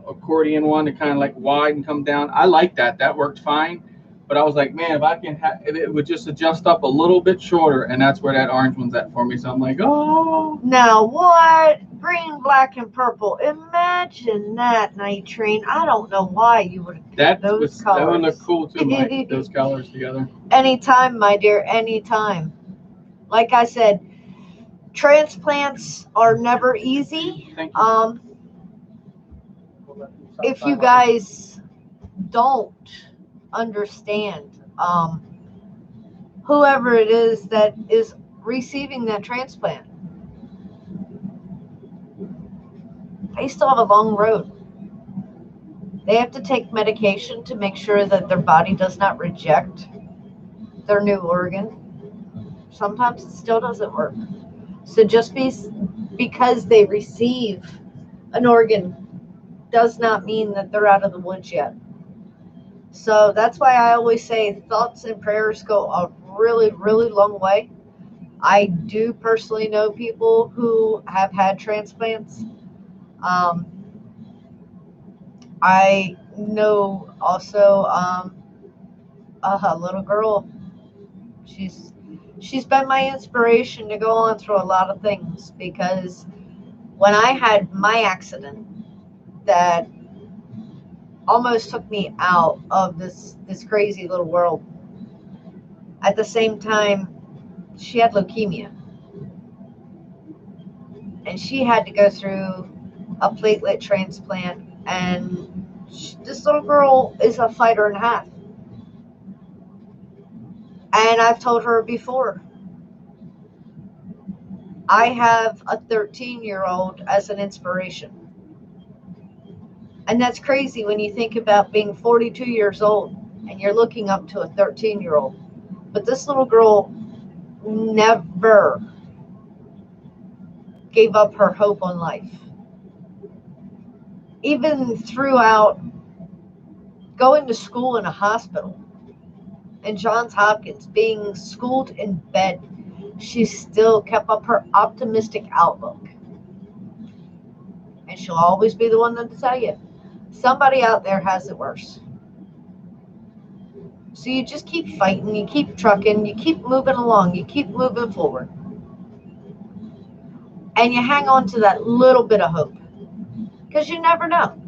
accordion one, that kind of like wide and come down. I like that. That worked fine. But I was like, man, if I can, if it would just adjust up a little bit shorter, and that's where that orange one's at for me. So I'm like, oh. Now what? Green, black, and purple. Imagine that, Night Train. I don't know why you would have picked those colors. That would look cool too, Mike. Those colors together. Anytime, my dear. Anytime. Like I said, transplants are never easy. Thank you. If you guys don't understand, whoever it is that is receiving that transplant, they still have a long road. They have to take medication to make sure that their body does not reject their new organ. Sometimes it still doesn't work. So just because they receive an organ does not mean that they're out of the woods yet. So that's why I always say thoughts and prayers go a really, really long way. I do personally know people who have had transplants. I know also a little girl. She's been my inspiration to go on through a lot of things, because when I had my accident that almost took me out of this crazy little world, at the same time she had leukemia, and she had to go through a platelet transplant, and this little girl is a fighter and a half. And I've told her before, I have a 13-year-old as an inspiration. And that's crazy when you think about being 42 years old and you're looking up to a 13-year-old. But this little girl never gave up her hope on life. Even throughout going to school in a hospital, and Johns Hopkins, being schooled in bed, she still kept up her optimistic outlook. And she'll always be the one to tell you, somebody out there has it worse. So you just keep fighting, you keep trucking, you keep moving along, you keep moving forward. And you hang on to that little bit of hope, because you never know.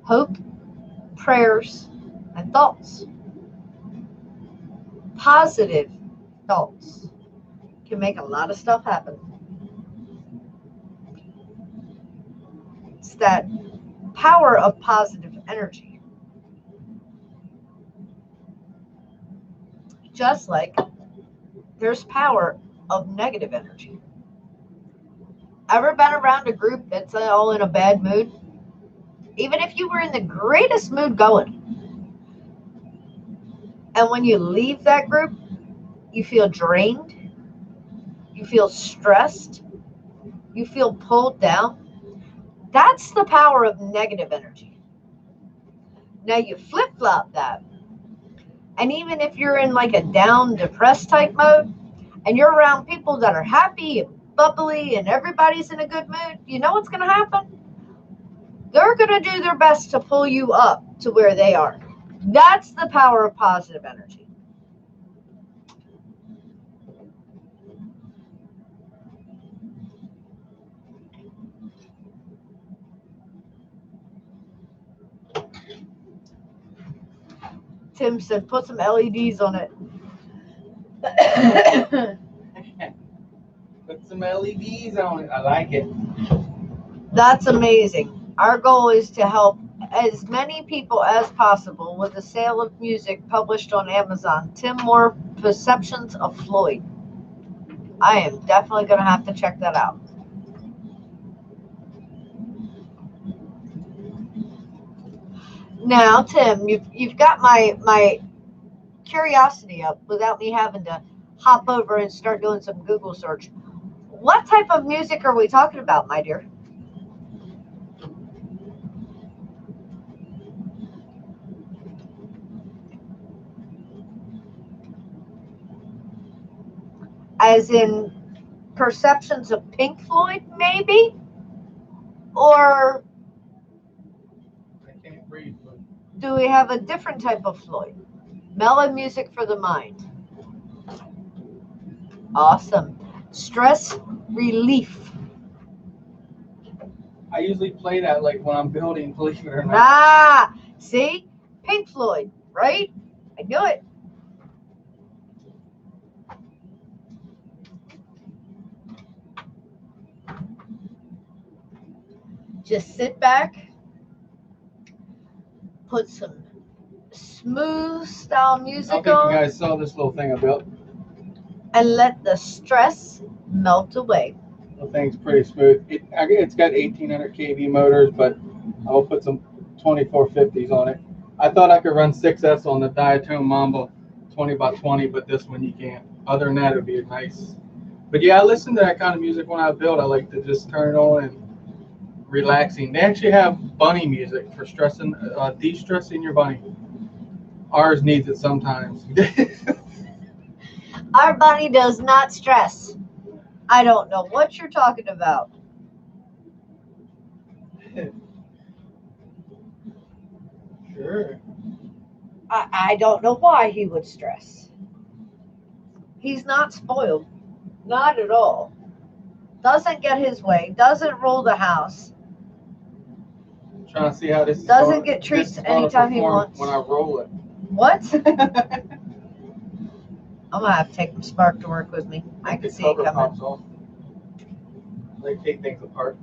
Hope, prayers, and thoughts. Positive thoughts can make a lot of stuff happen. It's that power of positive energy. Just like there's power of negative energy. Ever been around a group that's all in a bad mood? Even if you were in the greatest mood going, and when you leave that group, you feel drained, you feel stressed, you feel pulled down. That's the power of negative energy. Now you flip-flop that, and even if you're in like a down, depressed type mode, and you're around people that are happy and bubbly and everybody's in a good mood, you know what's going to happen? They're going to do their best to pull you up to where they are. That's the power of positive energy. Tim said, put some LEDs on it. Put some LEDs on it. I like it. That's amazing. Our goal is to help as many people as possible with the sale of music published on Amazon. Tim Moore, Perceptions of Floyd. I am definitely going to have to check that out. Now, Tim, you've got my curiosity up without me having to hop over and start doing some Google search. What type of music are we talking about, my dear? As in Perceptions of Pink Floyd, maybe? Or I can't breathe. But do we have a different type of Floyd? Mellow music for the mind. Awesome. Stress relief. I usually play that like when I'm building, believe it or not. Ah, see? Pink Floyd, right? I knew it. Just sit back, put some smooth style I don't music think you on, guys saw this little thing I built. and let the stress melt away. The thing's pretty smooth. It's got 1800 kV motors, but I'll put some 2450s on it. I thought I could run 6S on the Diatone Mamba 20x20, but this one you can't. Other than that, it would be nice. But yeah, I listen to that kind of music when I build. I like to just turn it on and relaxing. They actually have bunny music for stressing, de-stressing your bunny. Ours needs it sometimes. Our bunny does not stress. I don't know what you're talking about. Sure. I don't know why he would stress. He's not spoiled. Not at all. Doesn't get his way. Doesn't rule the house. Trying to see how this Doesn't is gonna, get treats this is gonna anytime he perform wants. when I roll it. What? I'm going to have to take Spark to work with me. I can see it coming. Pops off. They take things apart.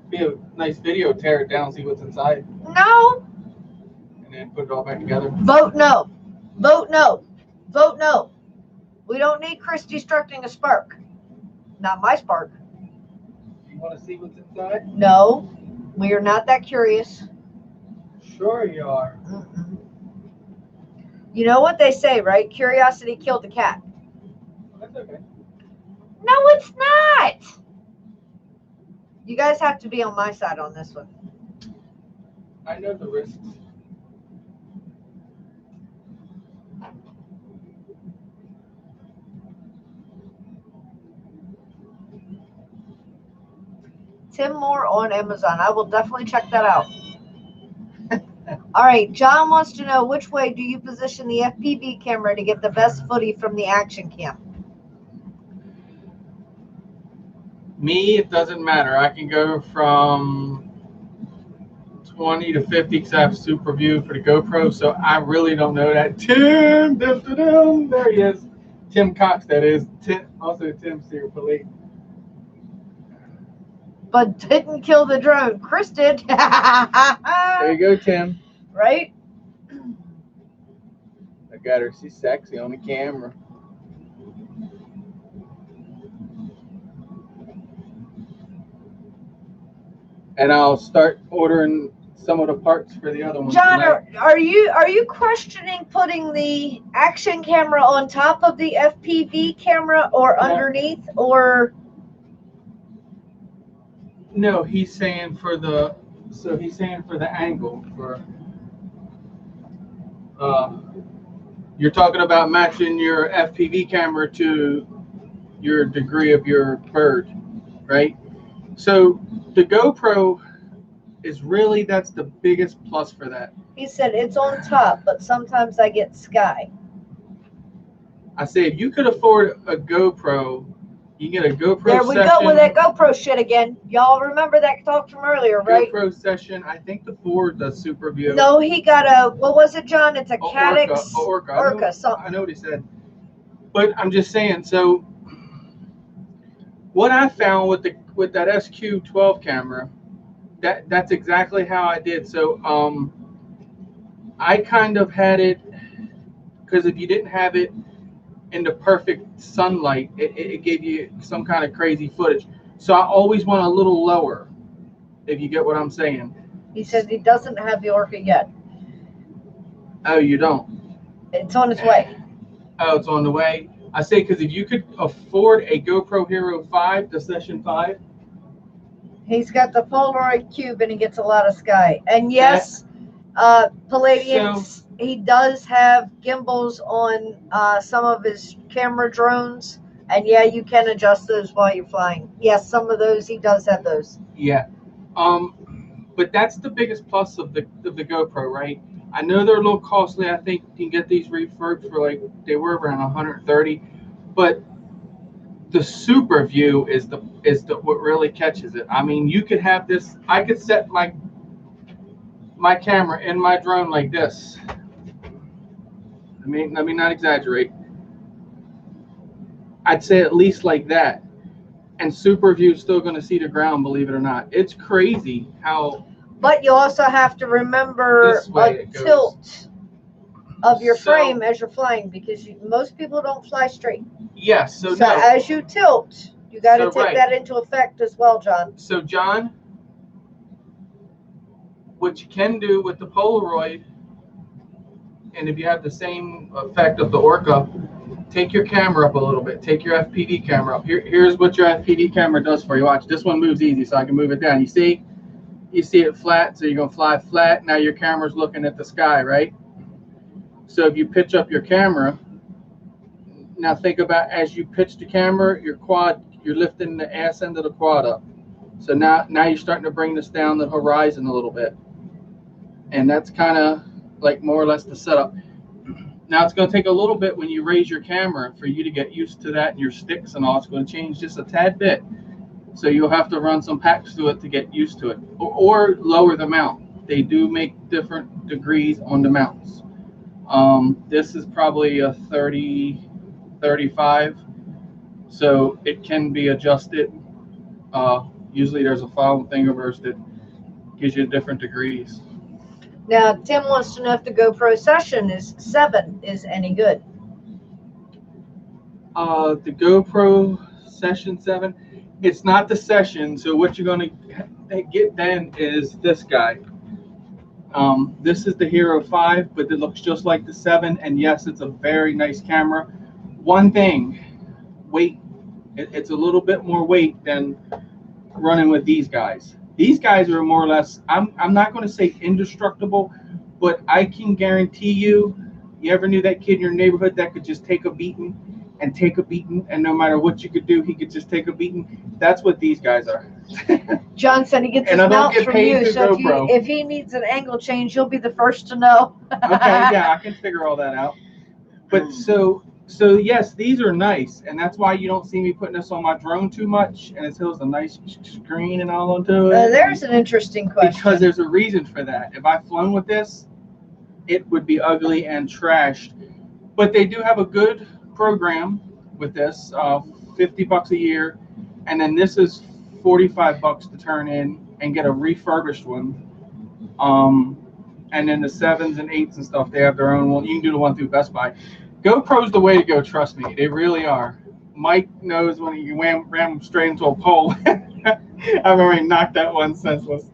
Be a nice video, tear it down, see what's inside, No. and then put it all back together. Vote no. Vote no. Vote no. We don't need Chris destructing a Spark. Not my Spark. You want to see what's inside? No. We are not that curious. Sure you are. Mm-mm. You know what they say, right? Curiosity killed the cat. That's okay. No, it's not. You guys have to be on my side on this one. I know the risks. Tim Moore on Amazon. I will definitely check that out. All right. John wants to know, which way do you position the FPV camera to get the best footy from the action cam? Me, it doesn't matter. I can go from 20 to 50 because I have super view for the GoPro, so I really don't know that. Tim, there he is. Tim Cox, that is. Also Tim Police. But didn't kill the drone. Chris did. There you go, Tim. Right? I got her. She's sexy on the camera. And I'll start ordering some of the parts for the other one. John, are you questioning putting the action camera on top of the FPV camera or underneath, or? No, he's saying for the angle for you're talking about matching your FPV camera to your degree of your bird, right? So the GoPro is really, that's the biggest plus for that. He said it's on top, but sometimes I get sky. I say if you could afford a GoPro, you get a GoPro There we session. go with that GoPro shit again. Y'all remember that talk from earlier, right? GoPro session. I think the Ford does super view. No, he got a, what was it, John? It's a Cadix. Orca. Orca, something. I know what he said. But I'm just saying, so what I found with that SQ12 camera, that's exactly how I did. So I kind of had it, because if you didn't have it in the perfect sunlight, it gave you some kind of crazy footage. So I always want a little lower, if you get what I'm saying. He says he doesn't have the Orca yet. Oh, you don't? It's on its way. Oh, it's on the way. I say, because if you could afford a GoPro Hero 5, the Session 5. He's got the Polaroid Cube and he gets a lot of sky. And yes, Palladium, So, he does have gimbals on some of his camera drones, And yeah, you can adjust those while you're flying. Yes, some of those he does have those. Yeah. But that's the biggest plus of the GoPro, right? I know they're a little costly. I think you can get these refurbed for like they were around 130, but the super view is the what really catches it. I mean, you could have this. I could set my camera in my drone like this. Let me not exaggerate. I'd say at least like that, and super view is still going to see the ground. Believe it or not, it's crazy how. But you also have to remember This way a it goes. tilt of your So- frame as you're flying, because most people don't fly straight. Yes. So So no. as you tilt, you got to So, take right. that into effect as well, John. So John, what you can do with the Polaroid, and if you have the same effect of the Orca, take your camera up a little bit. Take your FPD camera up. Here's what your FPD camera does for you. Watch, this one moves easy, so I can move it down. You see it flat, so you're gonna fly flat. Now your camera's looking at the sky, right? So if you pitch up your camera, now think about as you pitch the camera, your quad, you're lifting the ass end of the quad up. So now you're starting to bring this down the horizon a little bit. And that's kind of like more or less the setup. Now it's going to take a little bit when you raise your camera for you to get used to that and your sticks and all. It's going to change just a tad bit. So you'll have to run some packs through it to get used to it. Or lower the mount. They do make different degrees on the mounts. This is probably a 30, 35. So it can be adjusted. Usually there's a file thingiverse that gives you different degrees. Now, Tim wants to know if the GoPro Session 7 is any good. The GoPro Session 7, it's not the Session. So what you're going to get then is this guy. This is the Hero 5, but it looks just like the 7. And yes, it's a very nice camera. One thing, weight. It's a little bit more weight than running with these guys. These guys are more or less, I'm not going to say indestructible, but I can guarantee you ever knew that kid in your neighborhood that could just take a beating, and no matter what you could do, he could just take a beating? That's what these guys are. John said he gets And his I don't mounts get from paid you, through so GoPro. if he needs an angle change, you'll be the first to know. Okay, yeah, I can figure all that out. But so yes, these are nice, and that's why you don't see me putting this on my drone too much, and it still has a nice screen and all onto it. There's an interesting question. Because there's a reason for that. If I'd flown with this, it would be ugly and trashed. But they do have a good program with this, $50 a year, and then this is $45 to turn in and get a refurbished one. And then the 7s and 8s and stuff, they have their own one. You can do the one through Best Buy. GoPro's the way to go, trust me. They really are. Mike knows when you ram them straight into a pole. I've already knocked that one senseless.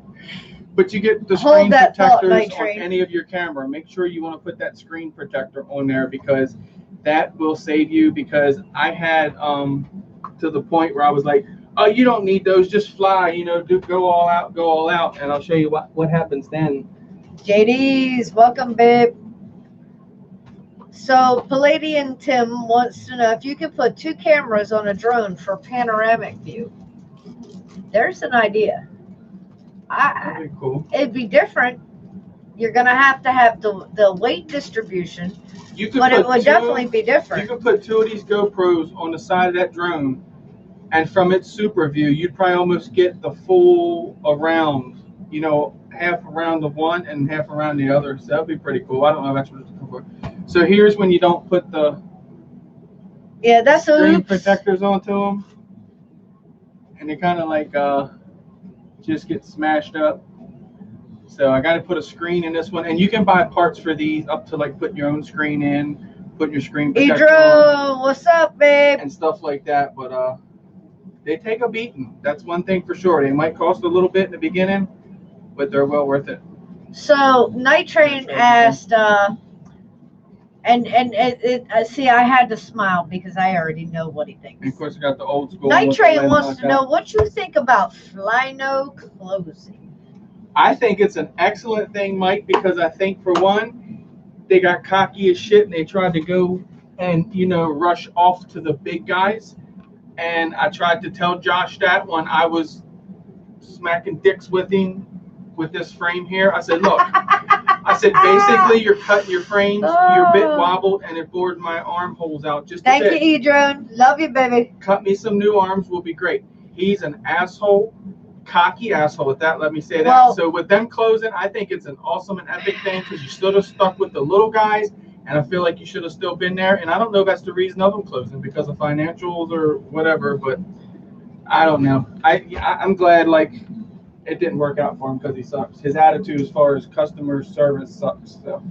But you get the screen protectors on any of your camera. Make sure you want to put that screen protector on there, because that will save you. Because I had to the point where I was like, oh, you don't need those, just fly, go all out. And I'll show you what happens then. JD's, welcome, babe. So Palladian Tim wants to know if you could put 2 cameras on a drone for panoramic view. There's an idea. That'd be cool. It'd be different. You're going to have the weight distribution, but it would definitely be different. You could put 2 of these GoPros on the side of that drone, and from its super view, you'd probably almost get the full around, half around the one and half around the other. So that'd be pretty cool. I don't know if that's what it's looking for. So here's when you don't put the screen protectors onto them, and they kind of like just get smashed up. So I got to put a screen in this one, and you can buy parts for these up to like putting your own screen in, putting your screen protector on, what's up, babe? and stuff like that. But they take a beating. That's one thing for sure. They might cost a little bit in the beginning, but they're well worth it. So Night Train asked, see, I had to smile because I already know what he thinks. And of course, I got the old school. Night Train wants to know what you think about Flyno closing. I think it's an excellent thing, Mike, because I think, for one, they got cocky as shit and they tried to go and, rush off to the big guys. And I tried to tell Josh that when I was smacking dicks with him with this frame here. I said, look, I said, basically, you're cutting your frames, your bit wobbled, and it bored my arm holes out just a bit. Thank you, Edron. Love you, baby. Cut me some new arms will be great. He's an asshole, cocky asshole at that, let me say that. Well, so with them closing, I think it's an awesome and epic thing because you still have stuck with the little guys, and I feel like you should have still been there. And I don't know if that's the reason of them closing because of financials or whatever, but I don't know. I'm glad like it didn't work out for him because he sucks. His attitude as far as customer service sucks. So.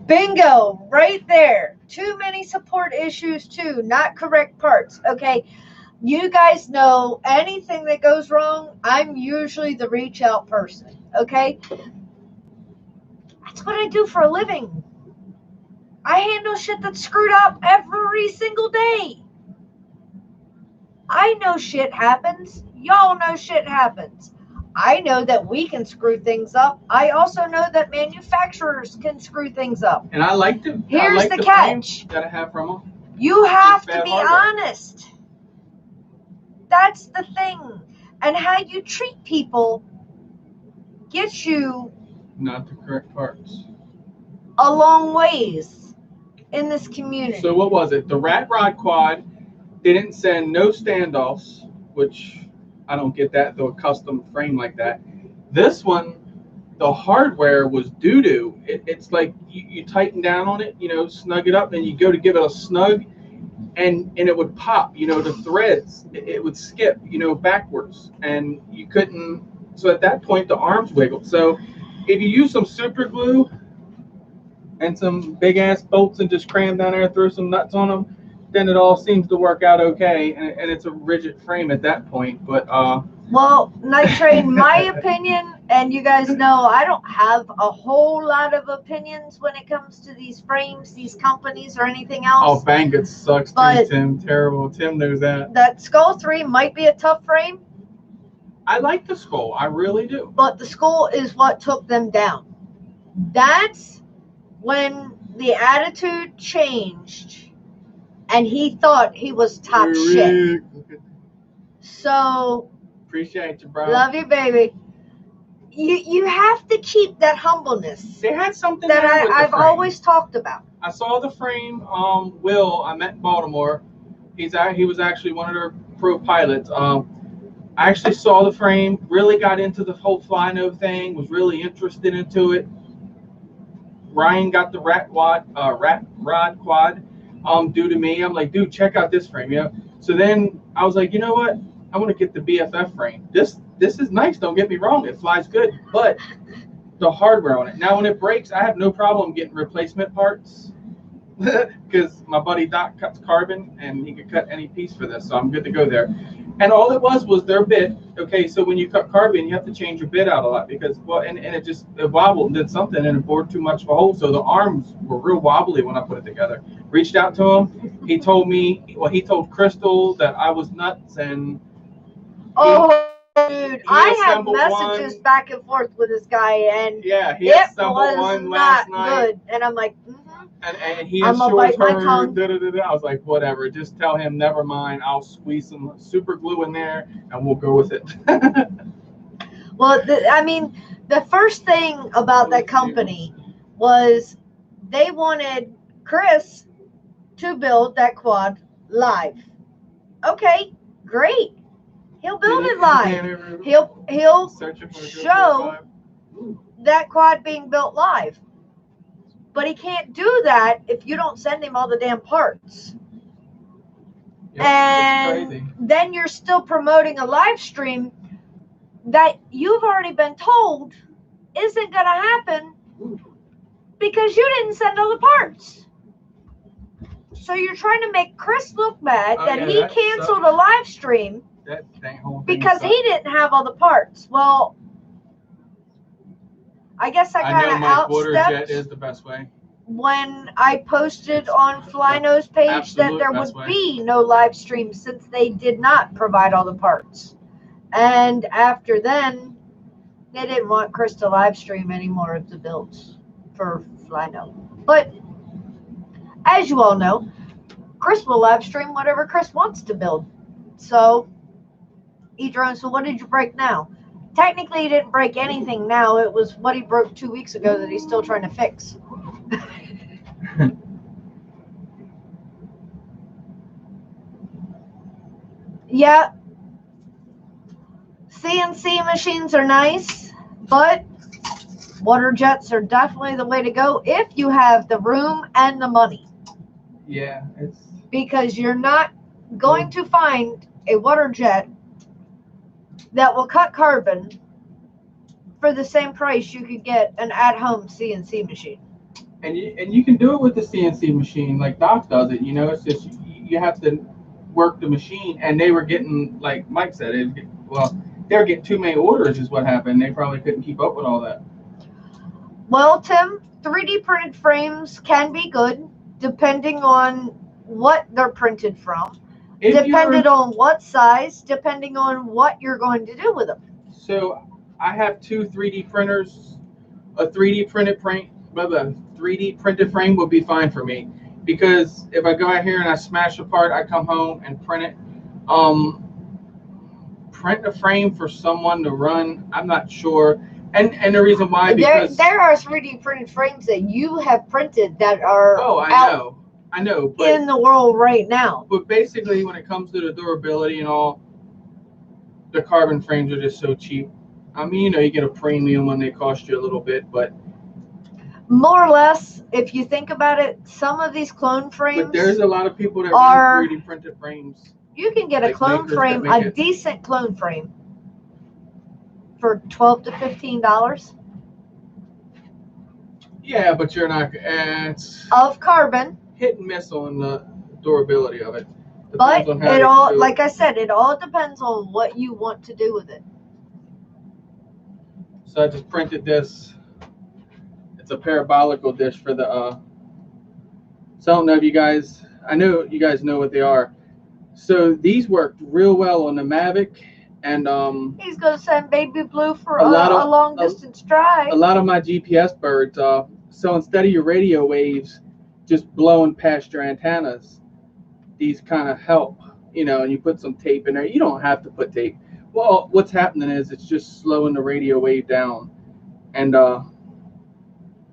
Bingo, right there. Too many support issues too, not correct parts. Okay, you guys know anything that goes wrong, I'm usually the reach out person. Okay, that's what I do for a living. I handle shit that's screwed up every single day. I know shit happens. Y'all know shit happens. I know that we can screw things up. I also know that manufacturers can screw things up. And I like the Here's the catch that I have from them. You have to bad be hardware. honest. That's the thing. And how you treat people gets you Not the correct parts. a long ways in this community. So what was it? The Rat Rod Quad didn't send no standoffs, which I don't get that, though, a custom frame like that. This one, the hardware was doo-doo. It's like you tighten down on it, snug it up, and you go to give it a snug, and it would pop, the threads. It would skip, backwards, and you couldn't. So at that point, the arms wiggled. So if you use some super glue and some big-ass bolts and just cram down there and throw some nuts on them, then it all seems to work out okay, and it's a rigid frame at that point. But well, Night Train, my opinion, and you guys know I don't have a whole lot of opinions when it comes to these frames, these companies, or anything else. Oh, Banggood sucks too, Tim. Terrible. Tim knows that. That Skull 3 might be a tough frame. I like the Skull. I really do. But the Skull is what took them down. That's when the attitude changed. And he thought he was top shit. So appreciate you, bro. Love you, baby. You have to keep that humbleness. They had something that I've always talked about. I saw the frame. Will I met in Baltimore. He was actually one of their pro pilots. I actually saw the frame. Really got into the whole Flyno thing. Was really interested into it. Ryan got the Rat Rod Quad. Due to me, I'm like, dude, check out this frame, So then I was like, you know what? I want to get the BFF frame. This is nice. Don't get me wrong, it flies good, but the hardware on it. Now, when it breaks, I have no problem getting replacement parts because my buddy Doc cuts carbon and he could cut any piece for this, so I'm good to go there. And all it was their bit. Okay, so when you cut carbon, you have to change your bit out a lot because, and it wobbled and did something and it bored too much of a hole. So the arms were real wobbly when I put it together. Reached out to him. He told me, he told Crystal that I was nuts and. Dude, I have messages back and forth with this guy, and yeah, he it assembled was one not last night. good. And I'm like, And he I'm gonna assures bite my her, tongue. I was like, whatever, just tell him, never mind. I'll squeeze some super glue in there, and we'll go with it. Well, the first thing about that company was they wanted Chris to build that quad live. Okay, great. He'll build it live. He'll show that quad being built live. But he can't do that if you don't send him all the damn parts. Yep, and then you're still promoting a live stream that you've already been told isn't going to happen because you didn't send all the parts. So you're trying to make Chris look bad that he canceled a live stream because he didn't have all the parts. Well, I guess I kind of outstepped is the best way. When I posted on Flyno's page that there would be no live stream since they did not provide all the parts. And after then, they didn't want Chris to live stream any more of the builds for Flyno. But as you all know, Chris will live stream whatever Chris wants to build. So, E-Drone, so what did you break now? Technically, he didn't break anything now. It was what he broke 2 weeks ago that he's still trying to fix. Yeah, CNC machines are nice, but water jets are definitely the way to go if you have the room and the money. Yeah, it's Because you're not going to find a water jet that will cut carbon for the same price you could get an at-home CNC machine. and you can do it with the CNC machine like Doc does it. You know, it's just you have to work the machine, and they were getting, like Mike said, they were getting too many orders is what happened. They probably couldn't keep up with all that. Well, Tim, 3D printed frames can be good depending on what they're printed from, depending on what size, depending on what you're going to do with them. So I have two 3D printers. A 3D printed frame, a 3D printed frame would be fine for me, because if I go out here and I smash a part, I come home and print it. Print a frame for someone to run, I'm not sure. And the reason why, because there are 3D printed frames that you have printed that are I know, but in the world right now. But basically, when it comes to the durability and all, the carbon frames are just so cheap. I mean, you know, you get a premium when they cost you a little bit, but more or less, if you think about it, some of these clone frames. But there's a lot of people that run 3D printed frames. You can get a clone frame, a decent clone frame, for $12 to $15. Yeah, but you're not. Of carbon. Hit and miss on the durability of it. But it all, like I said, it all depends on what you want to do with it. So I just printed this. It's a parabolical dish for the. So I don't know if you guys. I know you guys know what they are. So these worked real well on the Mavic, and he's gonna send Baby Blue for a long distance drive. A lot of my GPS birds. So instead of your radio waves just blowing past your antennas, these kind of help. You know, and you put some tape in there. You don't have to put tape. Well, what's happening is it's just slowing the radio wave down, and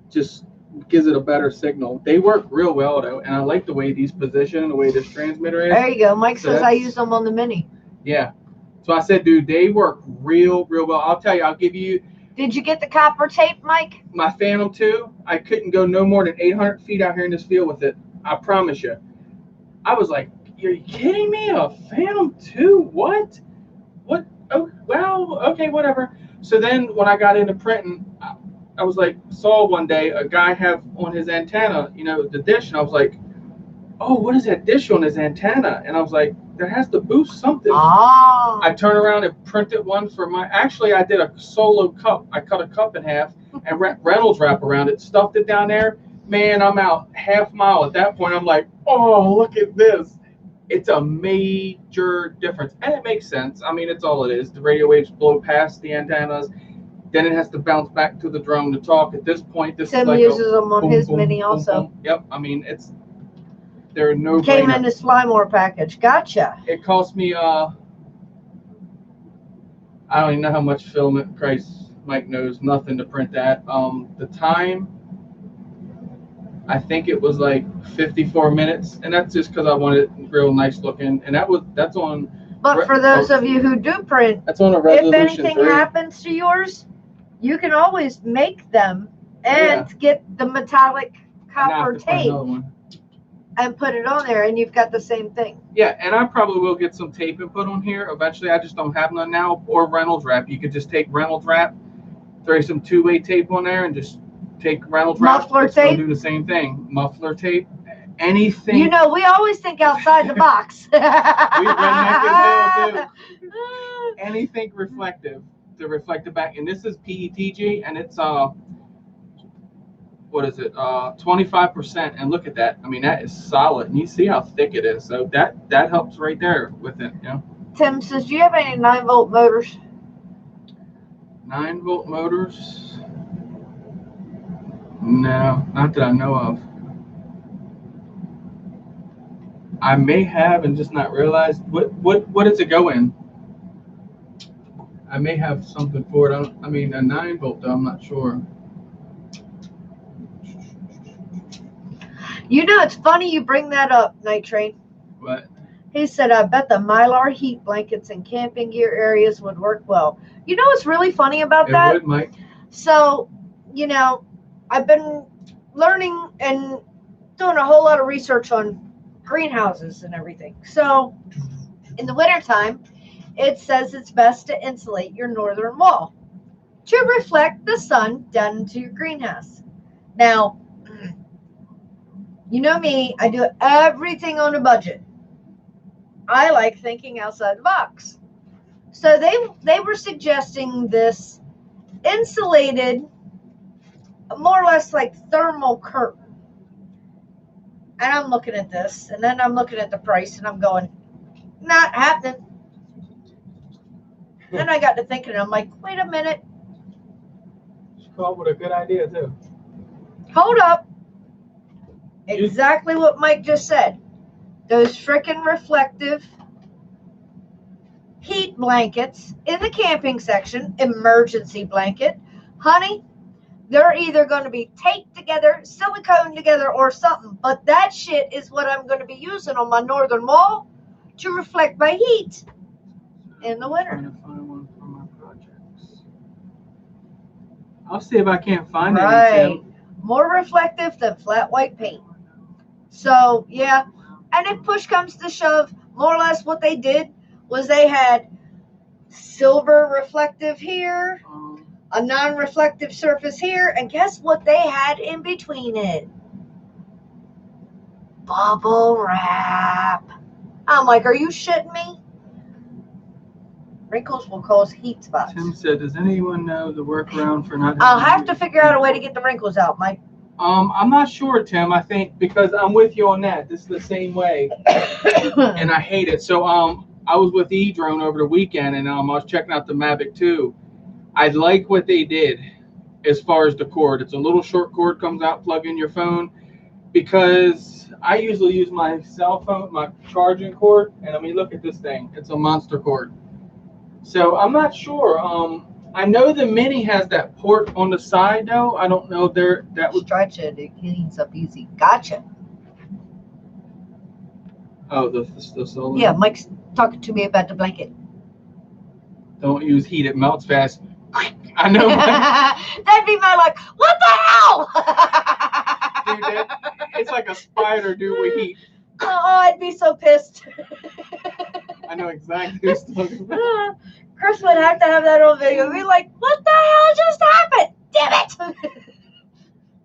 just gives it a better signal. They work real well though, and I like the way these position, the way this transmitter is. There you go. Mike says I use them on the Mini. Yeah. So I said, dude, they work real well. I'll tell you, I'll give you. Did you get the copper tape, Mike? My Phantom 2, I couldn't go no more than 800 feet out here in this field with it. I promise you. I was like, you're kidding me? A Phantom 2? What? What? Oh, well, okay, whatever. So then when I got into printing, I was like, saw one day a guy have on his antenna, you know, the dish, and I was like, oh, what is that dish on his antenna? And I was like, that has to boost something. Ah. I turned around and printed one for my, actually I did a solo cup. I cut a cup in half and Reynolds wrap around it, stuffed it down there. Man, I'm out half mile at that point. I'm like, oh, look at this. It's a major difference. And it makes sense. I mean, it's all it is. The radio waves blow past the antennas. Then it has to bounce back to the drone to talk. At this point, this Tim is like uses them on his Mini also. Boom. Yep. I mean, they're no. Came in this Flymore package. Gotcha. It cost me I don't even know how much film Christ Mike knows nothing to print that. The time, I think it was like 54 minutes, and that's just because I wanted it real nice looking, and that's on. But for those of you who do print, that's on a resolution. If anything 3. happens to yours, you can always make them and get the metallic copper tape and put it on there, and you've got the same thing. Yeah, and I probably will get some tape and put on here eventually. I just don't have none now, or Reynolds wrap. You could just take Reynolds wrap, throw some 2-way tape on there, and just take Reynolds wrap. Muffler tape. Do the same thing. Muffler tape. Anything. You know, we always think outside the box. We redneck as hell too. Anything reflective to reflect it back, and this is PETG, and it's what is it? 25%, and look at that. I mean, that is solid, and you see how thick it is. So that helps right there with it. You know. Tim says, "Do you have any 9-volt motors?" 9-volt motors? No, not that I know of. I may have and just not realized. What does it go in? I may have something for it. I mean, a 9 volt though. I'm not sure. You know, it's funny you bring that up, Night Train. What? He said, I bet the Mylar heat blankets in camping gear areas would work well. You know what's really funny about It that? would, Mike. So, you know, I've been learning and doing a whole lot of research on greenhouses and everything. So, in the wintertime, it says it's best to insulate your northern wall to reflect the sun down into your greenhouse. Now, you know me, I do everything on a budget. I like thinking outside the box. So they were suggesting this insulated, more or less like thermal curtain. And I'm looking at this, and then I'm looking at the price, and I'm going, not happening. Then I got to thinking, and I'm like, wait a minute, She came up with a good idea too. hold up. Exactly what Mike just said. Those frickin' reflective heat blankets in the camping section, emergency blanket, honey, they're either going to be taped together, silicone together, or something. But that shit is what I'm going to be using on my northern wall to reflect my heat in the winter. I'm trying to find one for my projects. I'll see if I can't find Right. any, Tim. More reflective than flat white paint. So, yeah. And if push comes to shove, more or less what they did was they had silver reflective here, a non-reflective surface here, and guess what they had in between it? Bubble wrap. I'm like, are you shitting me? Wrinkles will cause heat spots. Tim said, does anyone know the workaround for not I'll have to figure out a way to get the wrinkles out, Mike. I'm not sure, Tim. I think because I'm with you on that. This is the same way, and I hate it. So I was with E-Drone over the weekend, and I was checking out the Mavic 2. I like what they did as far as the cord. It's a little short cord, comes out, plug in your phone, because I usually use my cell phone, my charging cord, and I mean, look at this thing. It's a monster cord. So I'm not sure. I know the Mini has that port on the side, though. I don't know if that would Stretch it. It heats up easy. Gotcha. Oh, the solar. Yeah, Mike's talking to me about the blanket. Don't use heat; it melts fast. I know. That'd be my like, what the hell? Dude, it's like a spider, dude, with heat. Oh, I'd be so pissed. I know exactly what you're talking about. Chris would have to have that on video. Be like, what the hell just happened? Damn it!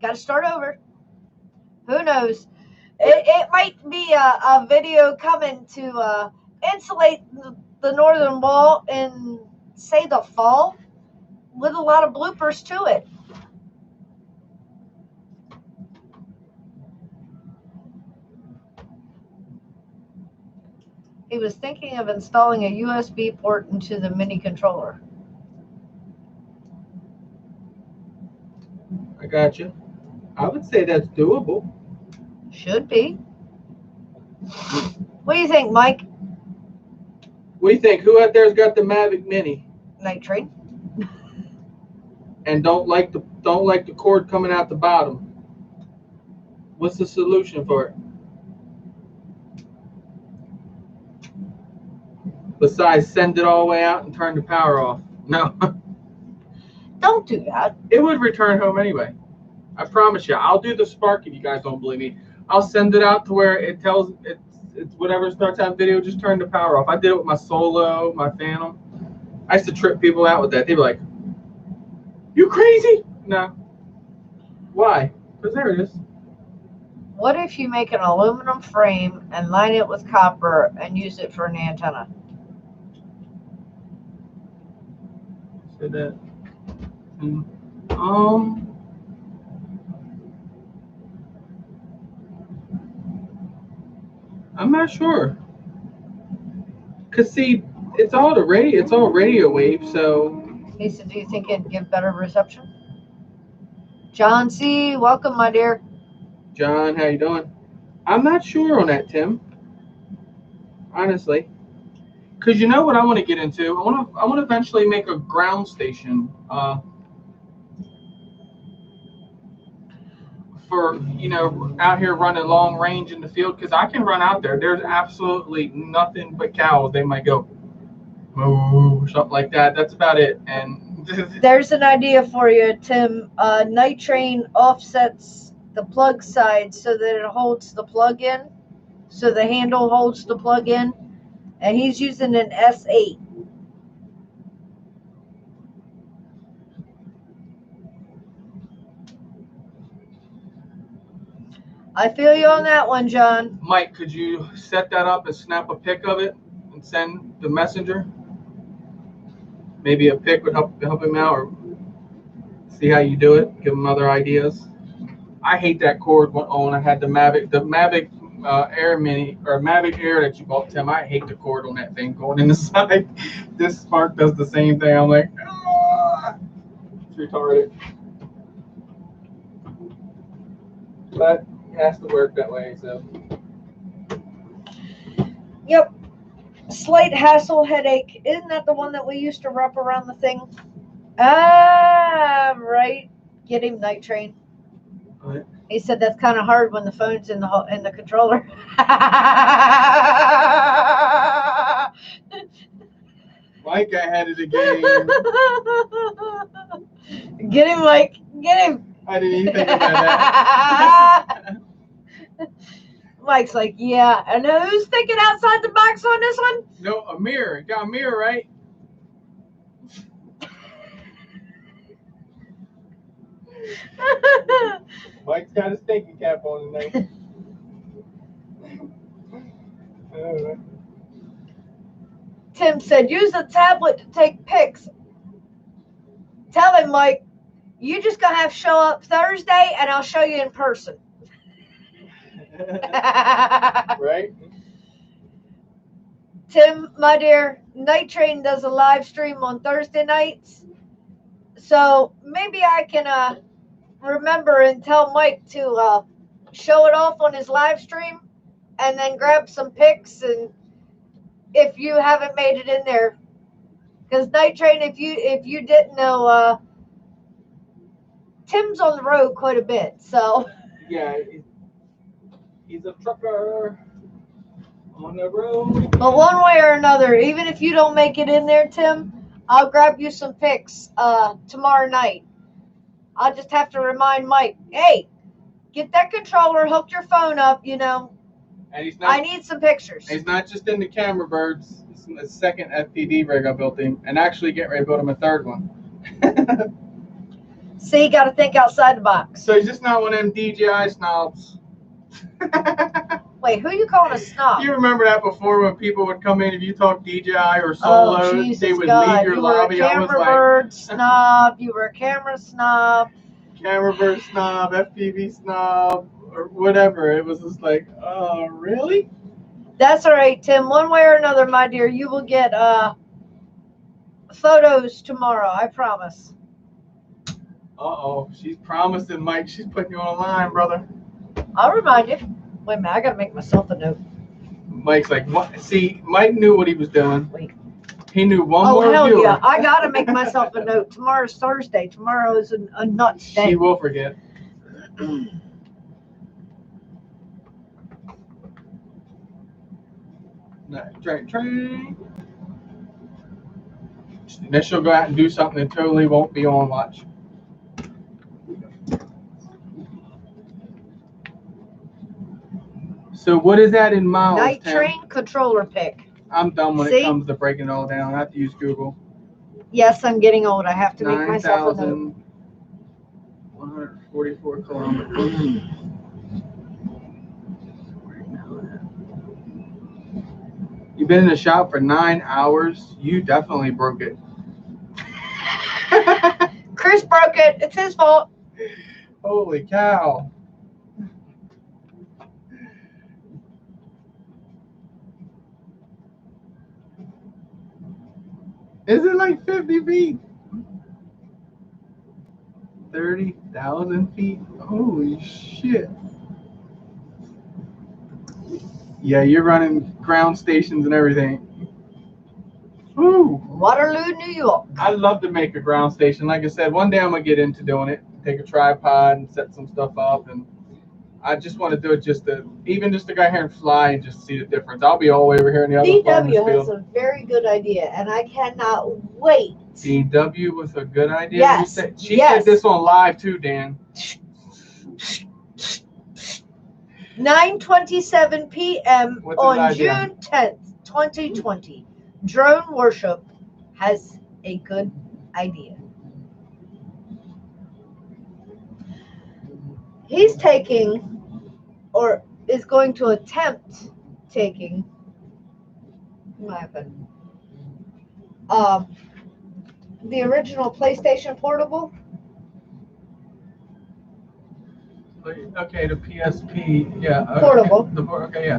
Got to start over. Who knows? It might be a video coming to insulate the northern wall in, say, the fall, with a lot of bloopers to it. He was thinking of installing a USB port into the mini controller. I got you. I would say that's doable. Should be. What do you think, Mike? What do you think? Who out there's got the Mavic Mini Night Train? and don't like the cord coming out the bottom? What's the solution for it? Besides, send it all the way out and turn the power off. No. Don't do that. It would return home anyway. I promise you. I'll do the spark if you guys don't believe me. I'll send it out to where it tells it's whatever starts out video, just turn the power off. I did it with my Solo, my Phantom. I used to trip people out with that. They'd be like, you crazy? No. Why? Because there it is. What if you make an aluminum frame and line it with copper and use it for an antenna? Say that. I'm not sure. Cause see, it's all radio waves, so. Lisa, do you think it'd give better reception? John C., welcome, my dear. John, how you doing? I'm not sure on that, Tim. honestly. Because you know what I want to get into? I want to eventually make a ground station for, you know, out here running long range in the field, because I can run out there. There's absolutely nothing but cows. They might go moo, something like that. That's about it. And there's an idea for you, Tim. Night train offsets the plug side so that it holds the plug in, so the handle holds the plug in, and he's using an S8. I feel you on that one, John. Mike, could you set that up and snap a pic of it and send the messenger? Maybe a pic would help him out, or see how you do it. Give him other ideas. I hate that cord when I had the Mavic Air Mini, or Mavic Air that you bought, Tim. I hate the cord on that thing going in the side. This Spark does the same thing. I'm like, ah, it's retarded. But it has to work that way, so. Yep. Slight hassle headache. Isn't that the one that we used to wrap around the thing? Ah, right. Get him, Night Train. Right. He said that's kind of hard when the phone's in the controller. Mike, I had it again. Get him, Mike. Get him. I didn't even think about that. Mike's like, yeah. And who's thinking outside the box on this one? No, a mirror. Got a mirror, right? Mike's got his thinking cap on tonight. Tim said, use a tablet to take pics. Tell him, Mike, you just gonna have to show up Thursday and I'll show you in person. Right? Tim, my dear, Night Train does a live stream on Thursday nights. So maybe I can remember and tell Mike to show it off on his live stream and then grab some pics, and if you haven't made it in there. Because Night Train, if you didn't know, Tim's on the road quite a bit. So Yeah, he's a trucker on the road. But one way or another, even if you don't make it in there, Tim, I'll grab you some pics tomorrow night. I'll just have to remind Mike, hey, get that controller, hook your phone up, you know. And he's not, I need some pictures. He's not just in the camera birds. It's a second FPV rig I built him, and actually getting ready to build him a third one. See, you got to think outside the box. So he's just not one of them DJI snobs. Wait, who are you calling a snob? You remember that before when people would come in, if you talk DJI or solo, oh, they would God. leave your lobby. You were a camera bird snob. You were a camera snob. Camera bird snob, FPV snob, or whatever. It was just like, oh, really? That's all right, Tim. One way or another, my dear, you will get photos tomorrow. I promise. Uh-oh. She's promising, Mike. She's putting you on the line, brother. I'll remind you. Wait a minute. I got to make myself a note. Mike's like, what? See, Mike knew what he was doing. Wait. He knew one more Oh, hell viewer. yeah. I got to make myself a note. Tomorrow's Thursday. Tomorrow is a nuts day. She will forget. Train. Then she'll go out and do something and totally won't be on watch. So what is that in miles, Night Tim? Train controller pick. I'm dumb when See? it comes to breaking it all down. I have to use Google. Yes, I'm getting old. I have to make myself a note. 9,144 kilometers. You've been in the shop for 9 hours. You definitely broke it. Chris broke it. It's his fault. Holy cow. Is it like 50 feet? 30,000 feet? Holy shit. Yeah, you're running ground stations and everything. Ooh. Waterloo, New York. I'd love to make a ground station. Like I said, one day I'm gonna get into doing it. Take a tripod and set some stuff up, and I just want to do it just to go here and fly and just see the difference. I'll be all the way over here in the other farmer's DW has field. a very good idea, and I cannot wait. DW was a good idea. Yes. She said this on live too, Dan. 9:27 p.m. What's his on idea? June 10th, 2020. Drone Worship has a good idea. He's taking, or is going to attempt taking, what happened? The original PlayStation Portable. Okay, the PSP, yeah. Portable. Okay, yeah.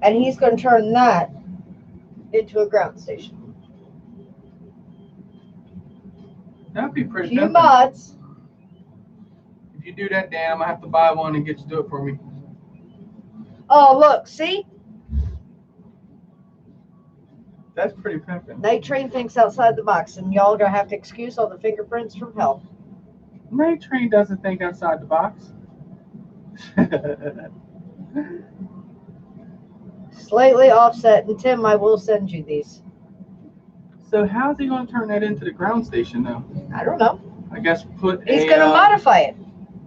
And he's going to turn that into a ground station. That'd be pretty Few tempting. mods. If you do that, Dan, I'm gonna have to buy one and get you to do it for me. Oh, look, see? That's pretty tempting. Night Train thinks outside the box, and y'all are going to have to excuse all the fingerprints from hell. Night Train doesn't think outside the box. Slightly offset, and Tim, I will send you these. So how's he gonna turn that into the ground station now? I don't know. I guess put He's going to modify it.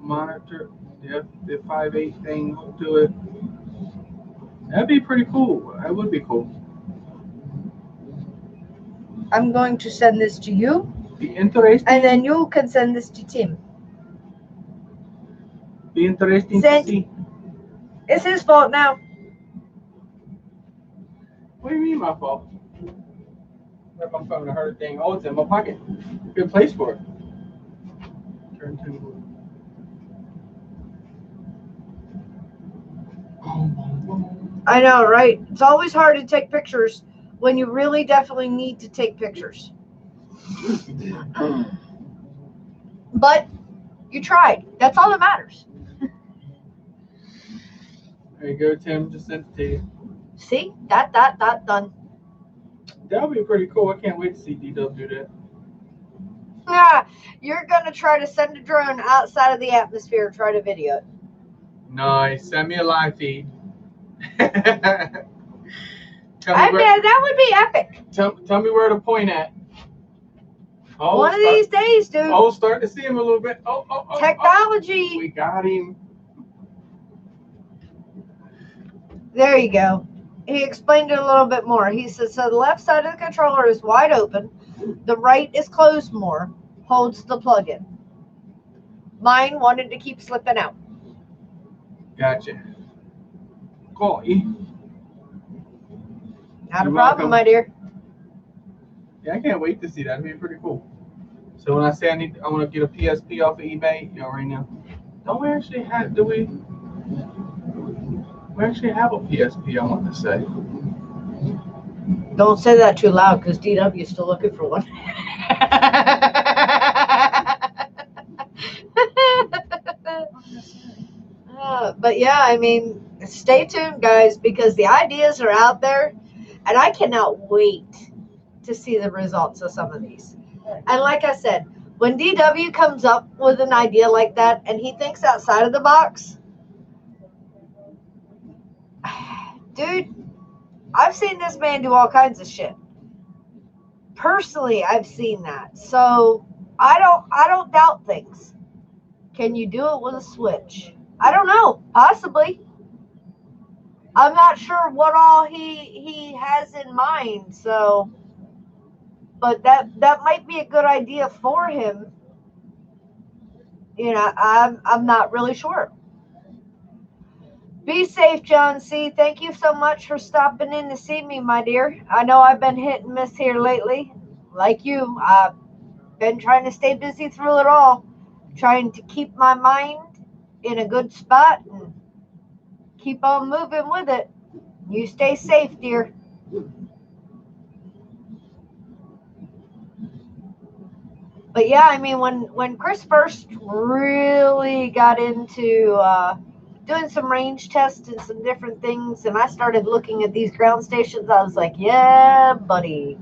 monitor, the 5.8 thing to it. That'd be pretty cool. That would be cool. I'm going to send this to you, Be interesting. and then you can send this to Tim. Be interesting Send. to see. It's his fault now. What do you mean my fault? Where's my phone? I heard a thing. Oh, it's in my pocket. Good place for it. Turn to. I know, right? It's always hard to take pictures when you really definitely need to take pictures. But you tried. That's all that matters. There you go, Tim. Just sent it to you. See? That done. That would be pretty cool. I can't wait to see DW do that. Yeah, you're going to try to send a drone outside of the atmosphere and try to video it. Nice. Send me a live feed. That would be epic. Tell me where to point at. Oh, One of these days, dude. Oh, start to see him a little bit. Oh. Technology. We got him. There you go. He explained it a little bit more. He says, so the left side of the controller is wide open. The right is closed more. Holds the plug-in. Mine wanted to keep slipping out. Gotcha. Cool. Not a You're problem, welcome. my dear. Yeah, I can't wait to see that. That'd be pretty cool. So when I say I want to get a PSP off of eBay, right now. Don't we actually have? Do we? We actually have a PSP. I want to say. Don't say that too loud, because DW is still looking for one. But yeah, I mean, stay tuned, guys, because the ideas are out there, and I cannot wait to see the results of some of these. And like I said, when DW comes up with an idea like that and he thinks outside of the box, dude, I've seen this man do all kinds of shit. Personally, I've seen that. So I don't doubt things. Can you do it with a Switch? I don't know. Possibly. I'm not sure what all he has in mind, so but that might be a good idea for him. You know, I'm not really sure. Be safe, John C. Thank you so much for stopping in to see me, my dear. I know I've been hit and miss here lately. Like you, I've been trying to stay busy through it all, trying to keep my mind in a good spot and keep on moving with it. You stay safe, dear. But yeah, I mean, when Chris first really got into doing some range tests and some different things, and I started looking at these ground stations. I was like, yeah, buddy.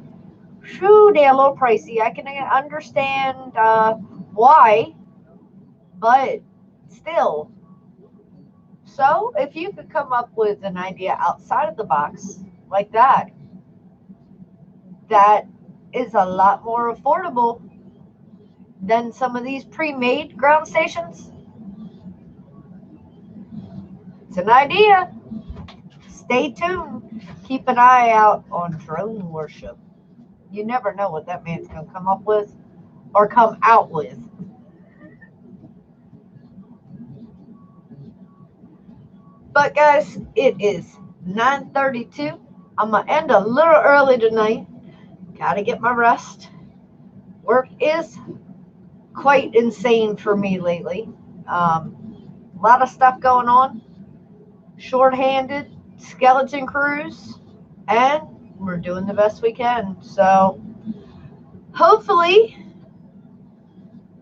Shoo, they're a little pricey. I can understand why, but still. So if you could come up with an idea outside of the box like that, that is a lot more affordable than some of these pre-made ground stations. It's an idea. Stay tuned. Keep an eye out on drone worship. You never know what that man's going to come up with or come out with. But guys, it is 9:32. I'm going to end a little early tonight. Got to get my rest. Work is quite insane for me lately. A lot of stuff going on. Short-handed, skeleton crews, and we're doing the best we can. So hopefully,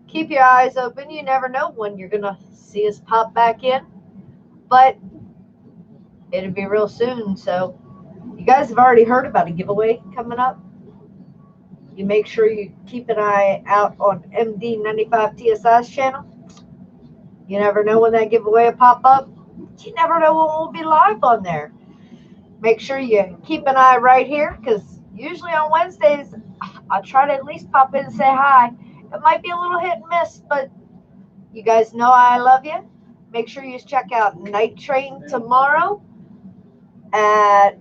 keep your eyes open. You never know when you're going to see us pop back in, but it'll be real soon. So you guys have already heard about a giveaway coming up. You make sure you keep an eye out on MD95TSI's channel. You never know when that giveaway will pop up. You never know when we'll be live on there. Make sure you keep an eye right here, because usually on Wednesdays, I try to at least pop in and say hi. It might be a little hit and miss, but you guys know I love you. Make sure you check out Night Train tomorrow at,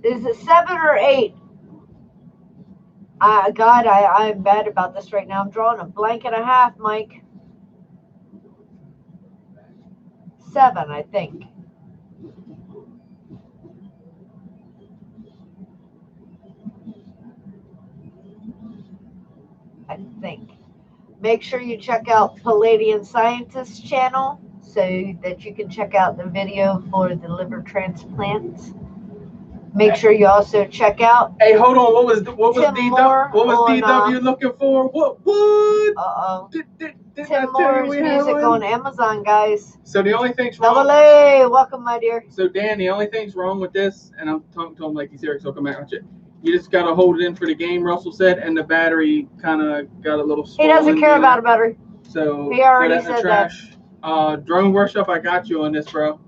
is it 7 or 8? God, I'm bad about this right now. I'm drawing a blank and a half, Mike. 7, I think. I think. Make sure you check out Palladian Scientist's channel so that you can check out the video for the liver transplant. Make sure you also check out. Hey, hold on. What was on, DW looking for? What? Uh-oh. Didn't I Tim tell you Moore's we had music one? on Amazon, guys. So the only thing's wrong. Double A, welcome, my dear. So Dan, the only thing's wrong with this, and I'm talking to him like he's serious. So I'll come back. You just gotta hold it in for the game. Russell said, and the battery kind of got a little. He doesn't care about a battery. So he already put that in the said that. trash. Drone workshop, I got you on this, bro.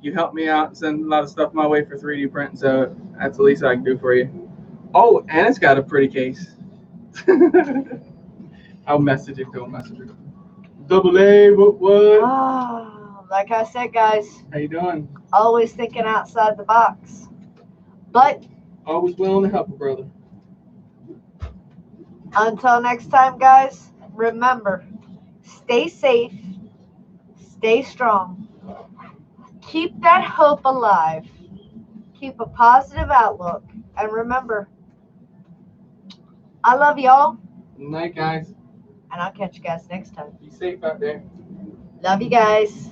You helped me out and send a lot of stuff my way for 3D print, so that's the least I can do for you. Oh, and it's got a pretty case. I'll message it to him. Double A, what? Oh, like I said, guys. How you doing? Always thinking outside the box. But always willing to help a brother. Until next time, guys, remember, stay safe, stay strong, keep that hope alive, keep a positive outlook, and remember, I love y'all. Good night, guys. And I'll catch you guys next time. Be safe out there. Love you guys.